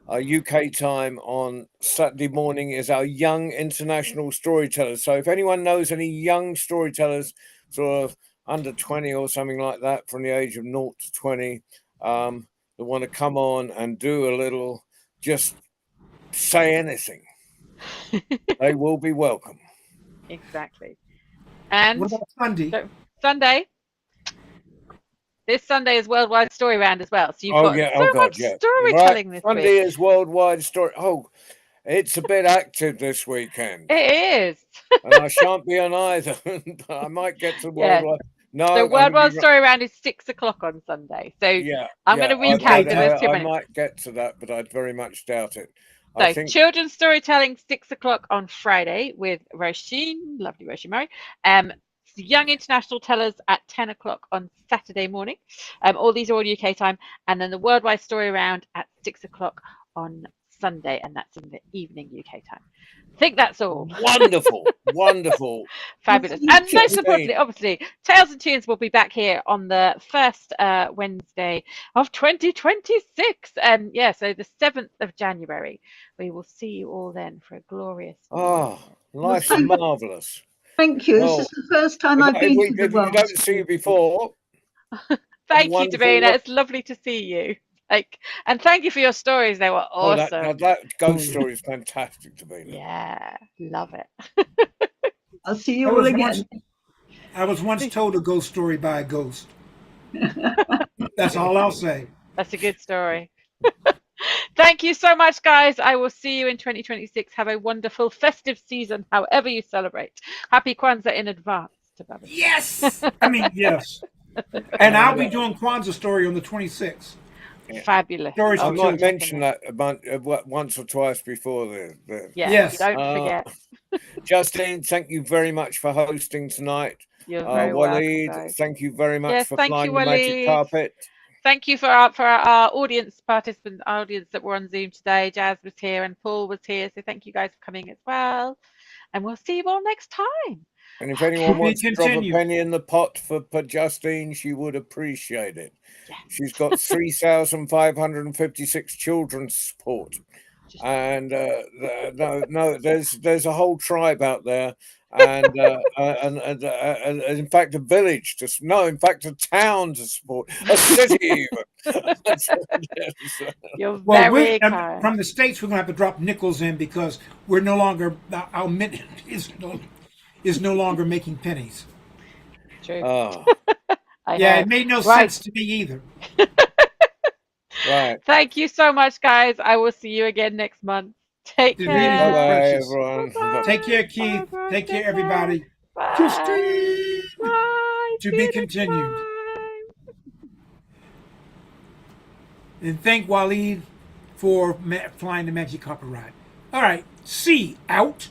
UK time on Saturday morning is our young international storytellers. So if anyone knows any young storytellers, sort of under 20 or something like that, from the age of 0 to 20, that want to come on and do a little, just say anything, they will be welcome. Exactly. And What about Sunday? Sunday. This Sunday is Worldwide Story Round as well. So you've got so much storytelling this Sunday week. is Worldwide Story. Oh, it's a bit active this weekend. It is. And I shan't be on either. I might get to Yeah. Worldwide. No, So I'm gonna Worldwide be- Story Round is 6 o'clock on Sunday. So Yeah, I'm yeah, going to recap in those 2 I minutes. might get to that, but I very much doubt it. So I think children's storytelling 6 o'clock on Friday with Roisin, lovely Roisin Murray. Young international tellers at 10 o'clock on Saturday morning. All these are all UK time, and then the Worldwide Story Round at 6 o'clock on Sunday, and that's in the evening UK time. I think that's all. wonderful. Fabulous. Thank And you. most importantly, obviously, Tales and Tunes will be back here on the first Wednesday of 2026. Yeah, so the 7th of January. We will see you all then for a glorious. Oh, life's thank you. marvellous. Thank you. Well, This is the first time I've If been we to the don't World see you before, Thank you, wonderful Davina. work. It's lovely to see you. And thank you for your stories. They were oh, awesome. that ghost story is fantastic, Davina. Yeah, love it. I'll see you I all was again. once- I was once told a ghost story by a ghost. That's all I'll say. That's a good story. Thank you so much, guys. I will see you in 2026. Have a wonderful festive season, however you celebrate. Happy Kwanzaa in advance to Babylon. Yes. I mean, yes. And I'll be doing Kwanzaa story on the 26th. Yeah. Fabulous. Stories I for might children. mention that about once or twice before the Yeah, Yes. don't forget. Justine, thank you very much for hosting tonight. You're very welcome, Waleed, guys. thank you very much Yes, for thank flying you, the magic Waleed. carpet. Thank you for our audience participants, audience that were on Zoom today. Jazz was here and Paul was here. So thank you guys for coming as well. And we'll see you all next time. And if anyone be wants to drop a continued. penny in the pot for Justine, she would appreciate it. Yes. She's got 3,556 children to support. Just- And no, there's a whole tribe out there, and in fact a village in fact a town to support, a city even. You're Well, very kind. from the States, we're going to have to drop nickels in because we're no longer, our mint is no longer making pennies. True. Oh, Yeah, heard. it made no Right. sense to me either. right. Thank you so much, guys. I will see you again next month. Take Bye-bye, care. Bye, precious. everyone. Bye-bye. Take care, Keith. Bye-bye. Take care, Take care. everybody. Bye. Justine. Bye. To See be you next continued. time. And thank Waleed for flying the magic carpet ride. All right, C out.